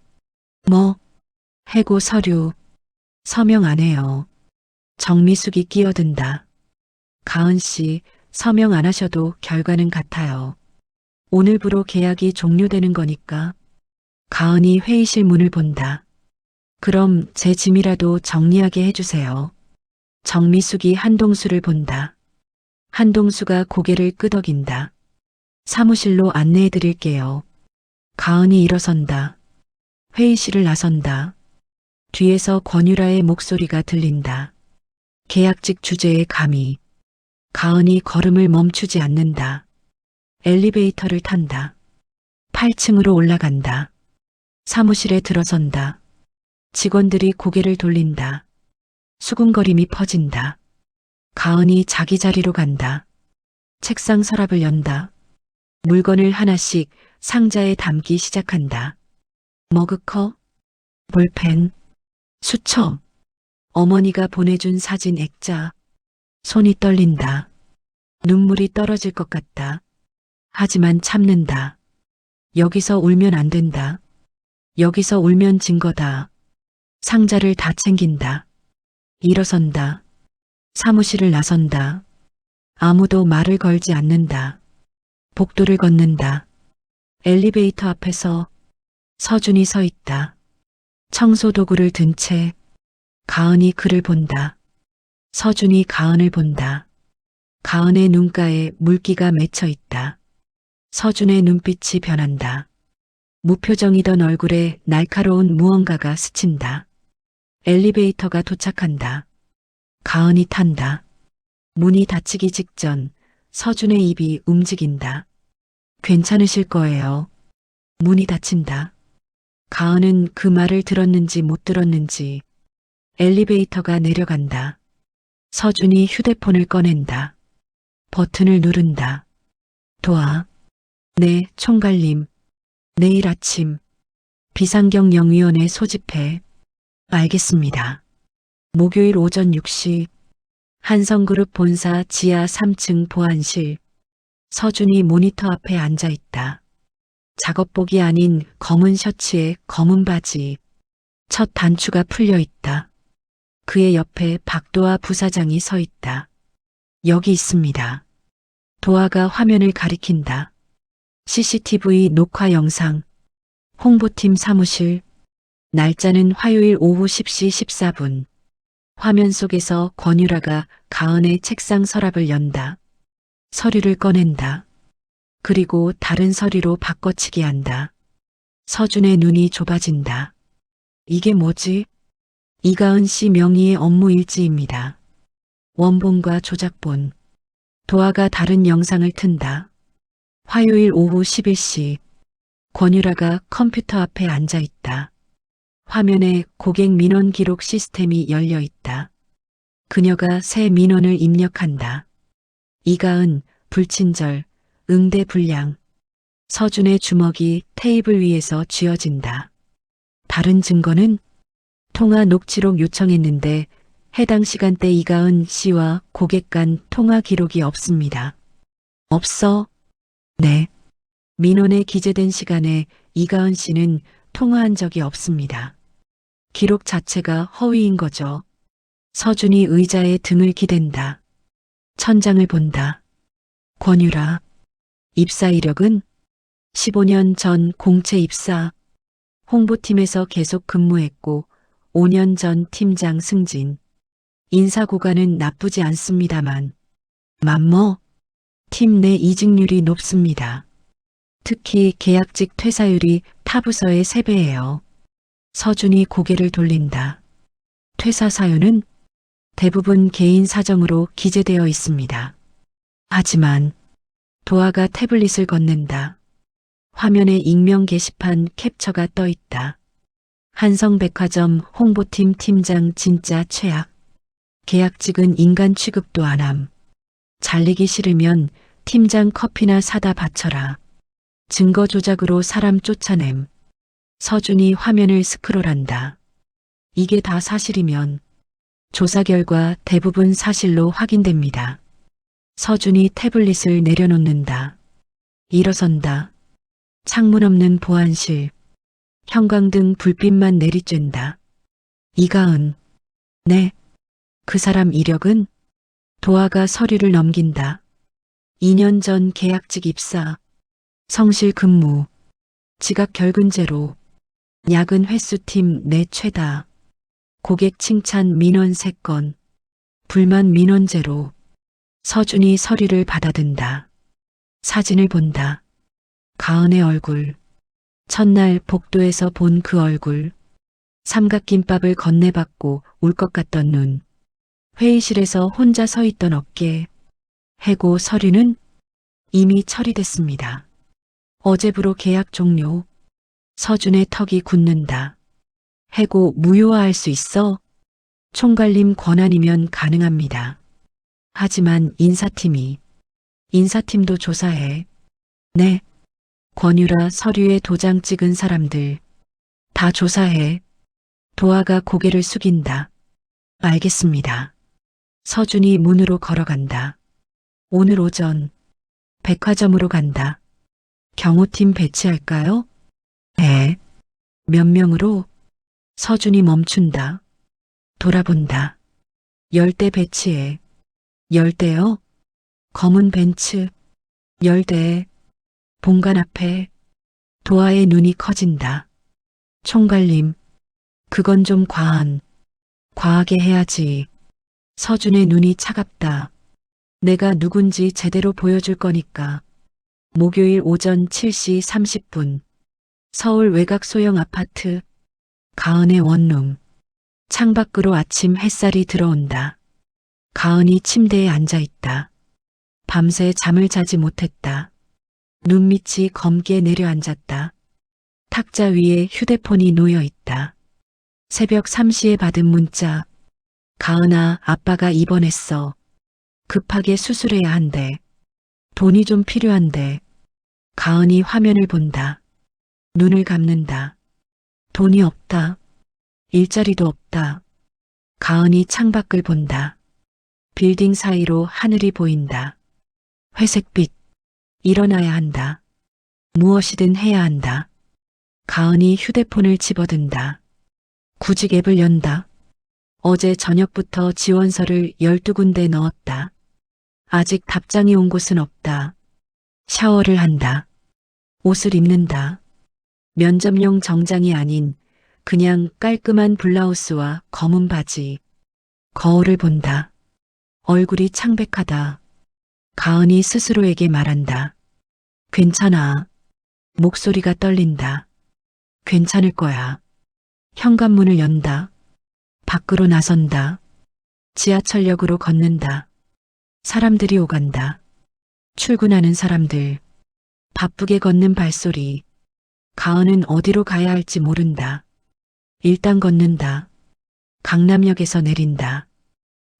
뭐? 해고 서류. 서명 안 해요. 정미숙이 끼어든다. 가은 씨, 서명 안 하셔도 결과는 같아요. 오늘부로 계약이 종료되는 거니까. 가은이 회의실 문을 본다. 그럼 제 짐이라도 정리하게 해주세요. 정미숙이 한동수를 본다. 한동수가 고개를 끄덕인다. 사무실로 안내해 드릴게요. 가은이 일어선다. 회의실을 나선다. 뒤에서 권유라의 목소리가 들린다. 계약직 주제에 감히. 가은이 걸음을 멈추지 않는다. 엘리베이터를 탄다. 8층으로 올라간다. 사무실에 들어선다. 직원들이 고개를 돌린다. 수군거림이 퍼진다. 가은이 자기 자리로 간다. 책상 서랍을 연다. 물건을 하나씩 상자에 담기 시작한다. 머그컵, 볼펜, 수첩, 어머니가 보내준 사진 액자. 손이 떨린다. 눈물이 떨어질 것 같다. 하지만 참는다. 여기서 울면 안 된다. 여기서 울면 진 거다. 상자를 다 챙긴다. 일어선다. 사무실을 나선다. 아무도 말을 걸지 않는다. 복도를 걷는다. 엘리베이터 앞에서 서준이 서 있다. 청소 도구를 든 채 가은이 그를 본다. 서준이 가은을 본다. 가은의 눈가에 물기가 맺혀 있다. 서준의 눈빛이 변한다. 무표정이던 얼굴에 날카로운 무언가가 스친다. 엘리베이터가 도착한다. 가은이 탄다. 문이 닫히기 직전 서준의 입이 움직인다. 괜찮으실 거예요. 문이 닫힌다. 가은은 그 말을 들었는지 못 들었는지 엘리베이터가 내려간다. 서준이 휴대폰을 꺼낸다. 버튼을 누른다. 네, 총괄님. 내일 아침 비상경영위원회 소집해. 알겠습니다. 목요일 오전 6시 한성그룹 본사 지하 3층 보안실. 서준이 모니터 앞에 앉아 있다. 작업복이 아닌 검은 셔츠에 검은 바지. 첫 단추가 풀려 있다. 그의 옆에 박도아 부사장이 서 있다. 여기 있습니다. 도아가 화면을 가리킨다. CCTV 녹화 영상. 홍보팀 사무실. 날짜는 화요일 오후 10시 14분. 화면 속에서 권유라가 가은의 책상 서랍을 연다. 서류를 꺼낸다. 그리고 다른 서류로 바꿔치기 한다. 서준의 눈이 좁아진다. 이게 뭐지? 이가은 씨 명의의 업무 일지입니다. 원본과 조작본. 도아가 다른 영상을 튼다. 화요일 오후 11시. 권유라가 컴퓨터 앞에 앉아 있다. 화면에 고객 민원 기록 시스템이 열려 있다. 그녀가 새 민원을 입력한다. 이가은, 불친절, 응대 불량. 서준의 주먹이 테이블 위에서 쥐어진다. 다른 증거는? 통화 녹취록 요청했는데 해당 시간대 이가은 씨와 고객 간 통화 기록이 없습니다. 없어? 네. 민원에 기재된 시간에 이가은 씨는 통화한 적이 없습니다. 기록 자체가 허위인 거죠. 서준이 의자에 등을 기댄다. 천장을 본다. 권유라. 입사 이력은 15년 전 공채 입사. 홍보팀에서 계속 근무했고 5년 전 팀장 승진. 인사 고과는 나쁘지 않습니다만 팀 내 이직률이 높습니다. 특히 계약직 퇴사율이 타 부서의 3배예요. 서준이 고개를 돌린다. 퇴사 사유는 대부분 개인 사정으로 기재되어 있습니다. 하지만 도아가 태블릿을 건넨다. 화면에 익명 게시판 캡처가 떠 있다. 한성백화점 홍보팀 팀장 진짜 최악. 계약직은 인간 취급도 안 함. 잘리기 싫으면 팀장 커피나 사다 바쳐라. 증거 조작으로 사람 쫓아냄. 서준이 화면을 스크롤한다. 이게 다 사실이면 조사 결과 대부분 사실로 확인됩니다. 서준이 태블릿을 내려놓는다. 일어선다. 창문 없는 보안실. 형광등 불빛만 내리쬐다. 이가은. 네. 그 사람 이력은? 도아가 서류를 넘긴다. 2년 전 계약직 입사. 성실 근무. 지각 결근제로. 야근 횟수팀 내 최다. 고객 칭찬 민원 3건. 불만 민원 제로. 서준이 서류를 받아든다. 사진을 본다. 가은의 얼굴. 첫날 복도에서 본 그 얼굴. 삼각김밥을 건네받고 울 것 같던 눈. 회의실에서 혼자 서 있던 어깨. 해고 서류는 이미 처리됐습니다. 어제부로 계약 종료. 서준의 턱이 굳는다. 해고 무효화할 수 있어? 총괄님 권한이면 가능합니다. 하지만 인사팀도 조사해. 네. 권유라 서류에 도장 찍은 사람들 다 조사해. 도아가 고개를 숙인다. 알겠습니다. 서준이 문으로 걸어간다. 오늘 오전 백화점으로 간다. 경호팀 배치할까요? 네. 몇 명으로? 서준이 멈춘다. 돌아본다. 10대 배치해. 10대요? 검은 벤츠. 10대. 본관 앞에. 도아의 눈이 커진다. 총괄님, 그건 좀 과하게 해야지. 서준의 눈이 차갑다. 내가 누군지 제대로 보여줄 거니까. 목요일 오전 7시 30분. 서울 외곽 소형 아파트. 가은의 원룸. 창밖으로 아침 햇살이 들어온다. 가은이 침대에 앉아 있다. 밤새 잠을 자지 못했다. 눈밑이 검게 내려앉았다. 탁자 위에 휴대폰이 놓여 있다. 새벽 3시에 받은 문자. 가은아, 아빠가 입원했어. 급하게 수술해야 한대. 돈이 좀 필요한데. 가은이 화면을 본다. 눈을 감는다. 돈이 없다. 일자리도 없다. 가은이 창밖을 본다. 빌딩 사이로 하늘이 보인다. 회색빛. 일어나야 한다. 무엇이든 해야 한다. 가은이 휴대폰을 집어든다. 구직 앱을 연다. 어제 저녁부터 지원서를 12군데 넣었다. 아직 답장이 온 곳은 없다. 샤워를 한다. 옷을 입는다. 면접용 정장이 아닌 그냥 깔끔한 블라우스와 검은 바지. 거울을 본다. 얼굴이 창백하다. 가은이 스스로에게 말한다. 괜찮아. 목소리가 떨린다. 괜찮을 거야. 현관문을 연다. 밖으로 나선다. 지하철역으로 걷는다. 사람들이 오간다. 출근하는 사람들. 바쁘게 걷는 발소리. 가은은 어디로 가야 할지 모른다. 일단 걷는다. 강남역에서 내린다.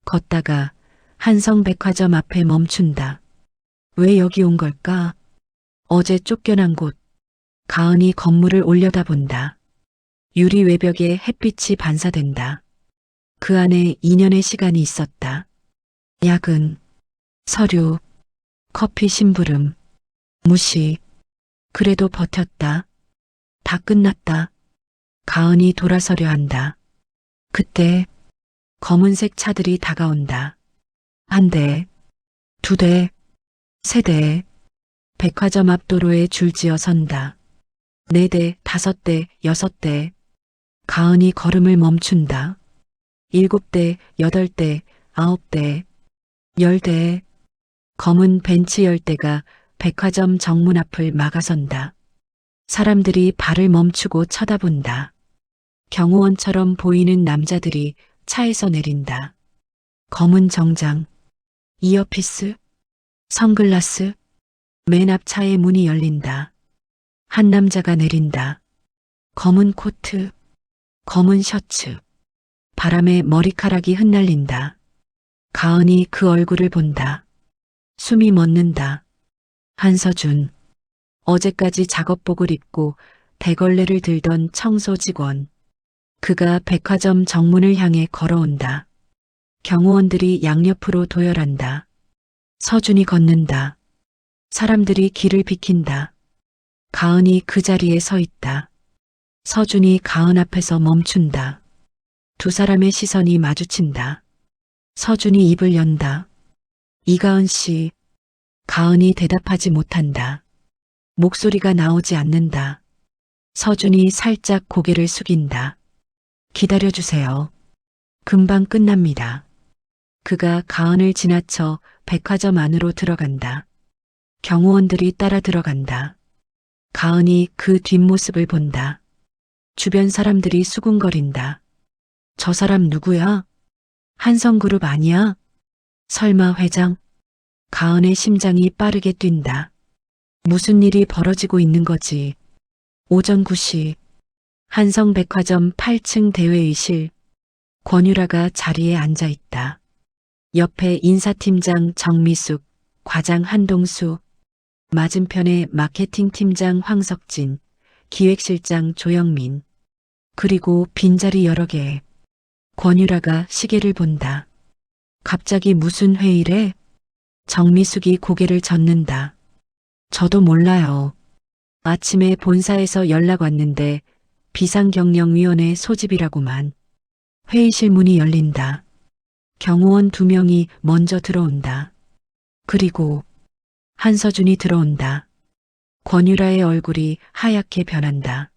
걷다가 한성백화점 앞에 멈춘다. 왜 여기 온 걸까? 어제 쫓겨난 곳. 가은이 건물을 올려다본다. 유리 외벽에 햇빛이 반사된다. 그 안에 2년의 시간이 있었다. 야근, 서류, 커피 심부름, 무시. 그래도 버텼다. 다 끝났다. 가은이 돌아서려 한다. 그때 검은색 차들이 다가온다. 한 대, 두 대, 세 대. 백화점 앞 도로에 줄지어 선다. 4대, 5대, 6대. 가은이 걸음을 멈춘다. 7대, 8대, 9대, 10대. 검은 벤츠 10대가 백화점 정문 앞을 막아선다. 사람들이 발을 멈추고 쳐다본다. 경호원처럼 보이는 남자들이 차에서 내린다. 검은 정장, 이어피스, 선글라스. 맨 앞 차의 문이 열린다. 한 남자가 내린다. 검은 코트, 검은 셔츠. 바람에 머리카락이 흩날린다. 가은이 그 얼굴을 본다. 숨이 멎는다. 한서준. 어제까지 작업복을 입고 대걸레를 들던 청소 직원. 그가 백화점 정문을 향해 걸어온다. 경호원들이 양옆으로 도열한다. 서준이 걷는다. 사람들이 길을 비킨다. 가은이 그 자리에 서 있다. 서준이 가은 앞에서 멈춘다. 두 사람의 시선이 마주친다. 서준이 입을 연다. 이가은 씨. 가은이 대답하지 못한다. 목소리가 나오지 않는다. 서준이 살짝 고개를 숙인다. 기다려주세요. 금방 끝납니다. 그가 가은을 지나쳐 백화점 안으로 들어간다. 경호원들이 따라 들어간다. 가은이 그 뒷모습을 본다. 주변 사람들이 수군거린다. 저 사람 누구야? 한성그룹 아니야? 설마 회장? 가은의 심장이 빠르게 뛴다. 무슨 일이 벌어지고 있는 거지? 오전 9시 한성백화점 8층 대회의실. 권유라가 자리에 앉아 있다. 옆에 인사팀장 정미숙, 과장 한동수, 맞은편에 마케팅팀장 황석진, 기획실장 조영민, 그리고 빈자리 여러 개. 권유라가 시계를 본다. 갑자기 무슨 회의래? 정미숙이 고개를 젓는다. 저도 몰라요. 아침에 본사에서 연락 왔는데 비상경영위원회 소집이라고만. 회의실 문이 열린다. 경호원 2명이 먼저 들어온다. 그리고 한서준이 들어온다. 권유라의 얼굴이 하얗게 변한다.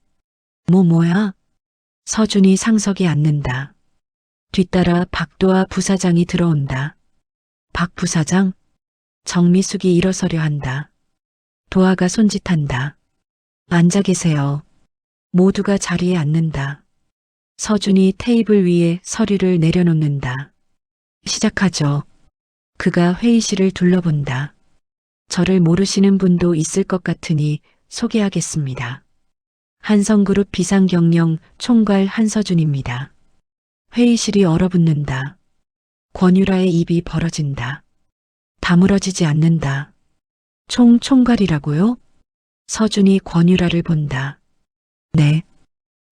뭐야? 서준이 상석에 앉는다. 뒤따라 박도아 부사장이 들어온다. 박 부사장? 정미숙이 일어서려 한다. 도아가 손짓한다. 앉아 계세요. 모두가 자리에 앉는다. 서준이 테이블 위에 서류를 내려놓는다. 시작하죠. 그가 회의실을 둘러본다. 저를 모르시는 분도 있을 것 같으니 소개하겠습니다. 한성그룹 비상경영 총괄 한서준입니다. 회의실이 얼어붙는다. 권유라의 입이 벌어진다. 다물어지지 않는다. 총괄이라고요? 서준이 권유라를 본다. 네.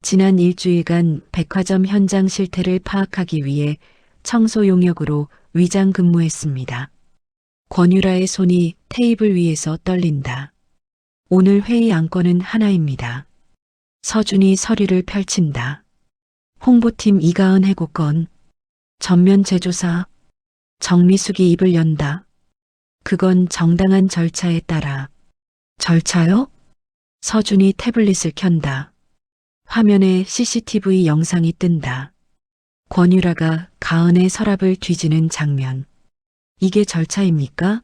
지난 일주일간 백화점 현장 실태를 파악하기 위해 청소 용역으로 위장 근무했습니다. 권유라의 손이 테이블 위에서 떨린다. 오늘 회의 안건은 하나입니다. 서준이 서류를 펼친다. 홍보팀 이가은 해고 건, 전면 재조사. 정미숙이 입을 연다. 그건 정당한 절차에 따라. 절차요? 서준이 태블릿을 켠다. 화면에 CCTV 영상이 뜬다. 권유라가 가은의 서랍을 뒤지는 장면. 이게 절차입니까?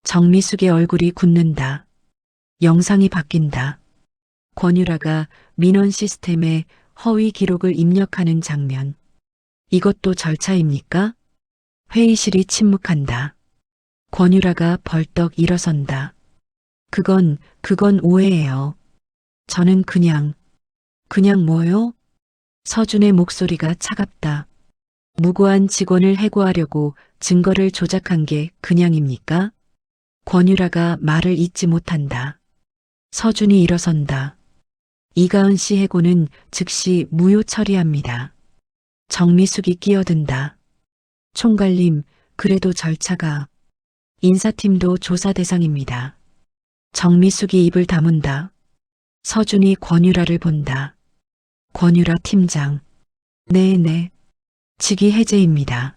정미숙의 얼굴이 굳는다. 영상이 바뀐다. 권유라가 민원 시스템에 허위 기록을 입력하는 장면. 이것도 절차입니까? 회의실이 침묵한다. 권유라가 벌떡 일어선다. 그건 오해예요. 저는 그냥 뭐요? 서준의 목소리가 차갑다. 무고한 직원을 해고하려고 증거를 조작한 게 그냥입니까? 권유라가 말을 잇지 못한다. 서준이 일어선다. 이가은 씨 해고는 즉시 무효 처리합니다. 정미숙이 끼어든다. 총괄님, 그래도 절차가. 인사팀도 조사 대상입니다. 정미숙이 입을 다문다. 서준이 권유라를 본다. 권유라 팀장. 네. 직위 해제입니다.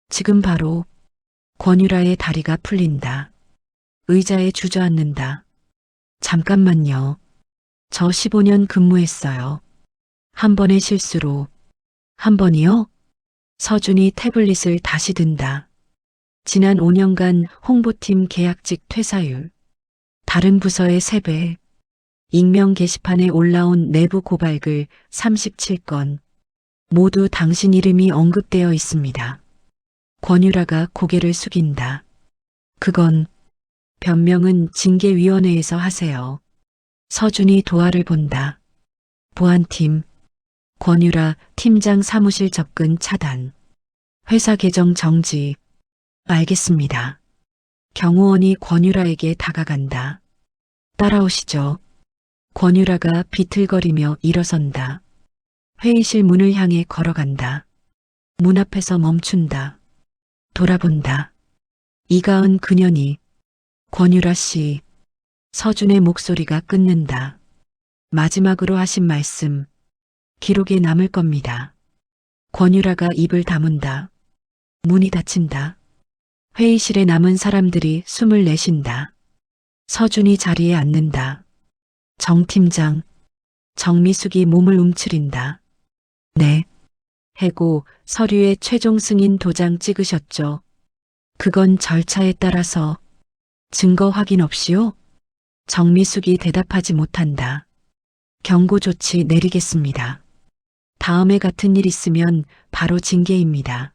지금 바로. 권유라의 다리가 풀린다. 의자에 주저앉는다. 잠깐만요. 저 15년 근무했어요. 한 번의 실수로. 한 번이요? 서준이 태블릿을 다시 든다. 지난 5년간 홍보팀 계약직 퇴사율. 다른 부서의 3배. 익명 게시판에 올라온 내부 고발글 37건. 모두 당신 이름이 언급되어 있습니다. 권유라가 고개를 숙인다. 그건 변명은 징계위원회에서 하세요. 서준이 도아를 본다. 보안팀. 권유라 팀장 사무실 접근 차단. 회사 계정 정지. 알겠습니다. 경호원이 권유라에게 다가간다. 따라오시죠. 권유라가 비틀거리며 일어선다. 회의실 문을 향해 걸어간다. 문 앞에서 멈춘다. 돌아본다. 이가은 그년이. 권유라 씨. 서준의 목소리가 끊는다. 마지막으로 하신 말씀. 기록에 남을 겁니다. 권유라가 입을 다문다. 문이 닫힌다. 회의실에 남은 사람들이 숨을 내쉰다. 서준이 자리에 앉는다. 정 팀장. 정미숙이 몸을 움츠린다. 네. 해고 서류에 최종 승인 도장 찍으셨죠? 그건 절차에 따라서. 증거 확인 없이요? 정미숙이 대답하지 못한다. 경고 조치 내리겠습니다. 다음에 같은 일 있으면 바로 징계입니다.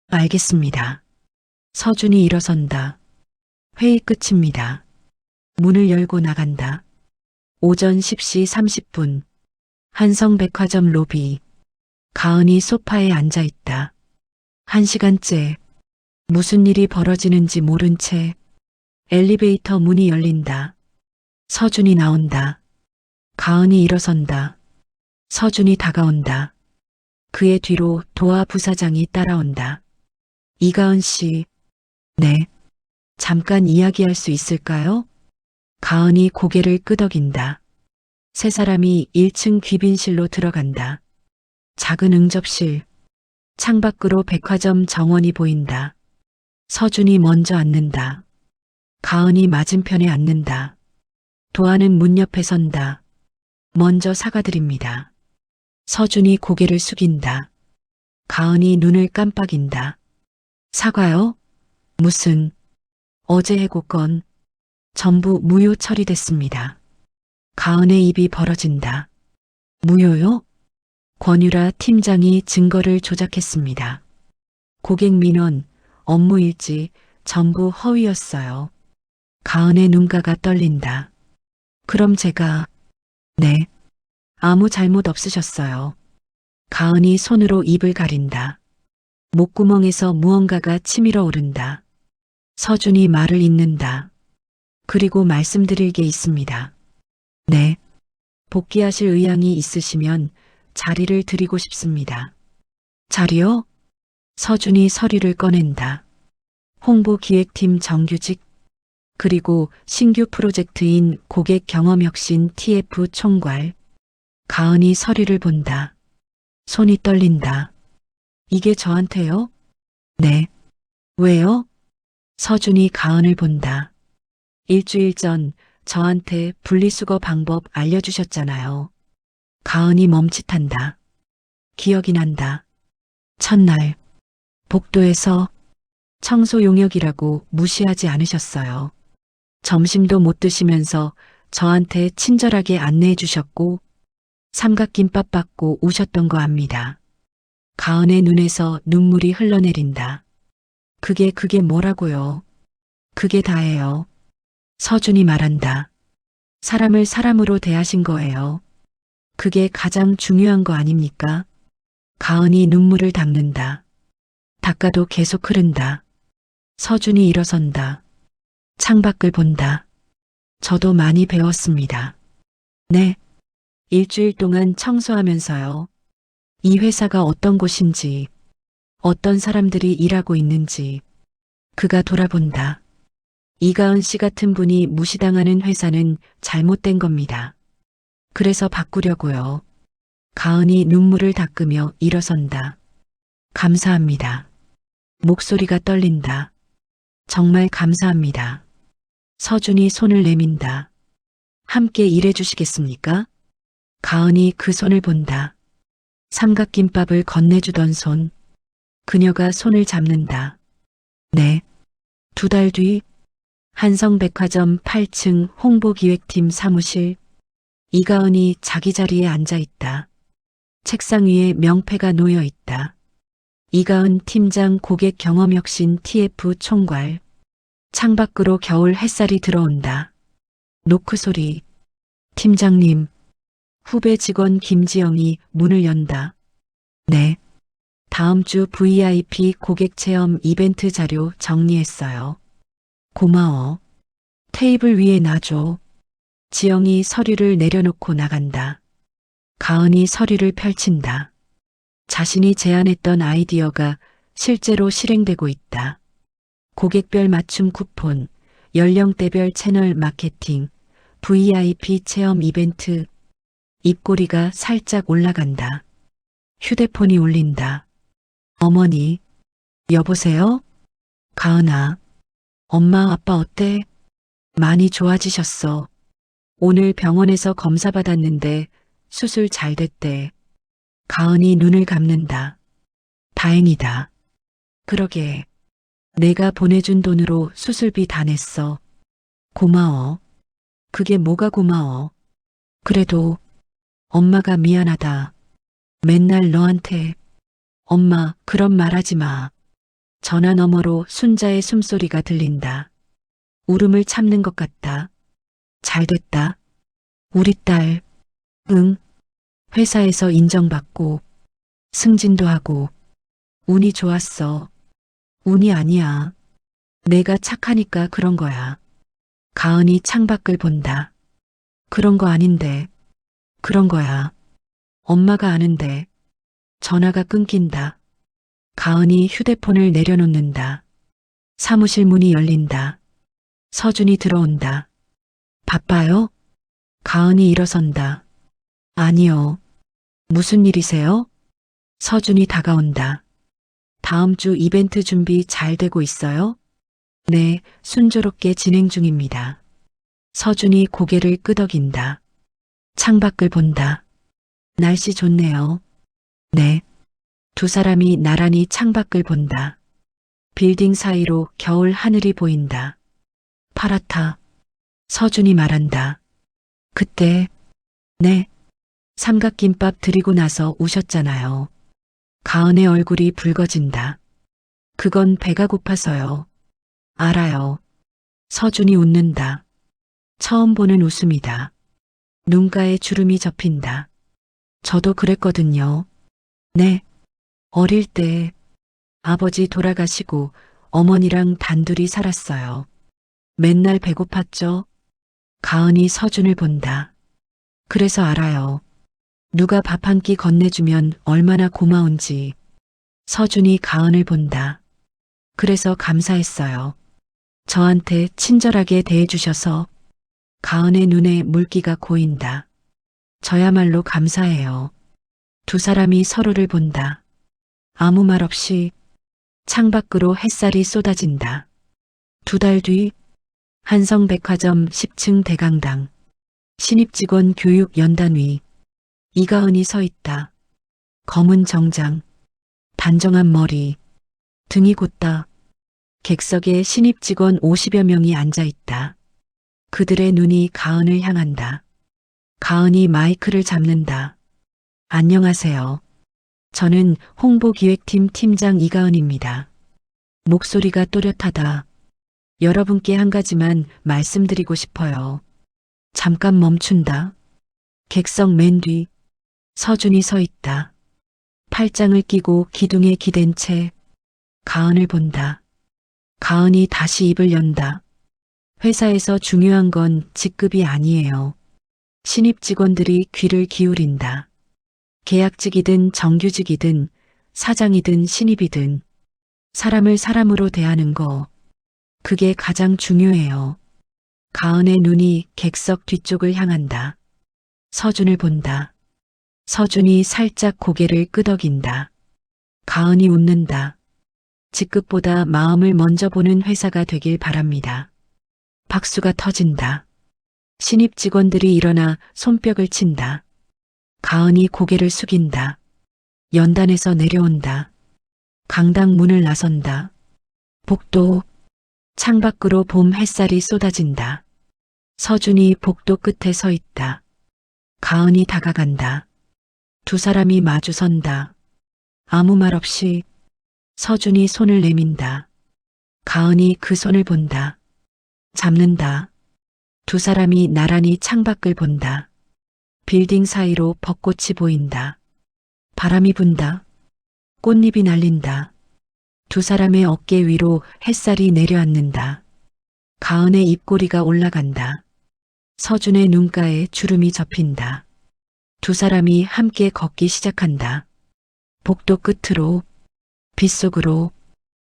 알겠습니다. 서준이 일어선다. 회의 끝입니다. 문을 열고 나간다. 오전 10시 30분. 한성백화점 로비. 가은이 소파에 앉아 있다. 1시간째. 무슨 일이 벌어지는지 모른 채 엘리베이터 문이 열린다. 서준이 나온다. 가은이 일어선다. 서준이 다가온다. 그의 뒤로 도아 부사장이 따라온다. 이가은 씨. 네. 잠깐 이야기할 수 있을까요? 가은이 고개를 끄덕인다. 세 사람이 1층 귀빈실로 들어간다. 작은 응접실. 창밖으로 백화점 정원이 보인다. 서준이 먼저 앉는다. 가은이 맞은편에 앉는다. 도아는 문 옆에 선다. 먼저 사과드립니다. 서준이 고개를 숙인다. 가은이 눈을 깜빡인다. 사과요? 무슨? 어제 해고 건 전부 무효 처리됐습니다. 가은의 입이 벌어진다. 무효요? 권유라 팀장이 증거를 조작했습니다. 고객 민원, 업무 일지 전부 허위였어요. 가은의 눈가가 떨린다. 그럼 제가, 네, 아무 잘못 없으셨어요. 가은이 손으로 입을 가린다. 목구멍에서 무언가가 치밀어 오른다. 서준이 말을 잇는다. 그리고 말씀드릴 게 있습니다. 네. 복귀하실 의향이 있으시면 자리를 드리고 싶습니다. 자리요? 서준이 서류를 꺼낸다. 홍보기획팀 정규직, 그리고 신규 프로젝트인 고객 경험 혁신 TF 총괄. 가은이 서류를 본다. 손이 떨린다. 이게 저한테요? 네. 왜요? 서준이 가은을 본다. 일주일 전 저한테 분리수거 방법 알려주셨잖아요. 가은이 멈칫한다. 기억이 난다. 첫날, 복도에서 청소 용역이라고 무시하지 않으셨어요. 점심도 못 드시면서 저한테 친절하게 안내해 주셨고 삼각김밥 받고 우셨던 거 압니다. 가은의 눈에서 눈물이 흘러내린다. 그게 뭐라고요? 그게 다예요. 서준이 말한다. 사람을 사람으로 대하신 거예요. 그게 가장 중요한 거 아닙니까? 가은이 눈물을 닦는다. 닦아도 계속 흐른다. 서준이 일어선다. 창밖을 본다. 저도 많이 배웠습니다. 네. 일주일 동안 청소하면서요. 이 회사가 어떤 곳인지, 어떤 사람들이 일하고 있는지, 그가 돌아본다. 이가은 씨 같은 분이 무시당하는 회사는 잘못된 겁니다. 그래서 바꾸려고요. 가은이 눈물을 닦으며 일어선다. 감사합니다. 목소리가 떨린다. 정말 감사합니다. 서준이 손을 내민다. 함께 일해 주시겠습니까? 가은이 그 손을 본다. 삼각김밥을 건네주던 손. 그녀가 손을 잡는다. 네. 2달 뒤 한성백화점 8층 홍보기획팀 사무실. 이가은이 자기 자리에 앉아 있다. 책상 위에 명패가 놓여 있다. 이가은 팀장 고객 경험 혁신 TF 총괄. 창밖으로 겨울 햇살이 들어온다. 노크 소리. 팀장님. 후배 직원 김지영이 문을 연다. 네. 다음 주 VIP 고객 체험 이벤트 자료 정리했어요. 고마워. 테이블 위에 놔줘. 지영이 서류를 내려놓고 나간다. 가은이 서류를 펼친다. 자신이 제안했던 아이디어가 실제로 실행되고 있다. 고객별 맞춤 쿠폰, 연령대별 채널 마케팅, VIP 체험 이벤트. 입꼬리가 살짝 올라간다. 휴대폰이 울린다. 어머니, 여보세요? 가은아, 엄마 아빠 어때? 많이 좋아지셨어. 오늘 병원에서 검사 받았는데 수술 잘 됐대. 가은이 눈을 감는다. 다행이다. 그러게. 내가 보내준 돈으로 수술비 다 냈어. 고마워. 그게 뭐가 고마워. 그래도 엄마가 미안하다. 맨날 너한테. 엄마, 그런 말 하지 마. 전화 너머로 순자의 숨소리가 들린다. 울음을 참는 것 같다. 잘 됐다. 우리 딸. 응. 회사에서 인정받고 승진도 하고 운이 좋았어. 운이 아니야. 내가 착하니까 그런 거야. 가은이 창밖을 본다. 그런 거 아닌데. 그런 거야. 엄마가 아는데. 전화가 끊긴다. 가은이 휴대폰을 내려놓는다. 사무실 문이 열린다. 서준이 들어온다. 바빠요? 가은이 일어선다. 아니요. 무슨 일이세요? 서준이 다가온다. 다음 주 이벤트 준비 잘 되고 있어요? 네, 순조롭게 진행 중입니다. 서준이 고개를 끄덕인다. 창밖을 본다. 날씨 좋네요. 네. 두 사람이 나란히 창밖을 본다. 빌딩 사이로 겨울 하늘이 보인다. 파랗다. 서준이 말한다. 그때, 네. 삼각김밥 드리고 나서 우셨잖아요. 가은의 얼굴이 붉어진다. 그건 배가 고파서요. 알아요. 서준이 웃는다. 처음 보는 웃음이다. 눈가에 주름이 접힌다. 저도 그랬거든요. 네. 어릴 때 아버지 돌아가시고 어머니랑 단둘이 살았어요. 맨날 배고팠죠. 가은이 서준을 본다. 그래서 알아요. 누가 밥 한 끼 건네주면 얼마나 고마운지. 서준이 가은을 본다. 그래서 감사했어요. 저한테 친절하게 대해주셔서. 가은의 눈에 물기가 고인다. 저야말로 감사해요. 두 사람이 서로를 본다. 아무 말 없이 창밖으로 햇살이 쏟아진다. 두 달 뒤 한성백화점 10층 대강당 신입직원 교육연단위 이가은이 서 있다. 검은 정장, 단정한 머리, 등이 곧다. 객석에 신입직원 50여 명이 앉아 있다. 그들의 눈이 가은을 향한다. 가은이 마이크를 잡는다. 안녕하세요. 저는 홍보기획팀 팀장 이가은입니다. 목소리가 또렷하다. 여러분께 한 가지만 말씀드리고 싶어요. 잠깐 멈춘다. 객석 맨 뒤 서준이 서 있다. 팔짱을 끼고 기둥에 기댄 채 가은을 본다. 가은이 다시 입을 연다. 회사에서 중요한 건 직급이 아니에요. 신입 직원들이 귀를 기울인다. 계약직이든 정규직이든 사장이든 신입이든 사람을 사람으로 대하는 거, 그게 가장 중요해요. 가은의 눈이 객석 뒤쪽을 향한다. 서준을 본다. 서준이 살짝 고개를 끄덕인다. 가은이 웃는다. 직급보다 마음을 먼저 보는 회사가 되길 바랍니다. 박수가 터진다. 신입 직원들이 일어나 손뼉을 친다. 가은이 고개를 숙인다. 연단에서 내려온다. 강당 문을 나선다. 복도, 창밖으로 봄 햇살이 쏟아진다. 서준이 복도 끝에 서 있다. 가은이 다가간다. 두 사람이 마주선다. 아무 말 없이 서준이 손을 내민다. 가은이 그 손을 본다. 잡는다. 두 사람이 나란히 창밖을 본다. 빌딩 사이로 벚꽃이 보인다. 바람이 분다. 꽃잎이 날린다. 두 사람의 어깨 위로 햇살이 내려앉는다. 가은의 입꼬리가 올라간다. 서준의 눈가에 주름이 접힌다. 두 사람이 함께 걷기 시작한다. 복도 끝으로, 빗속으로,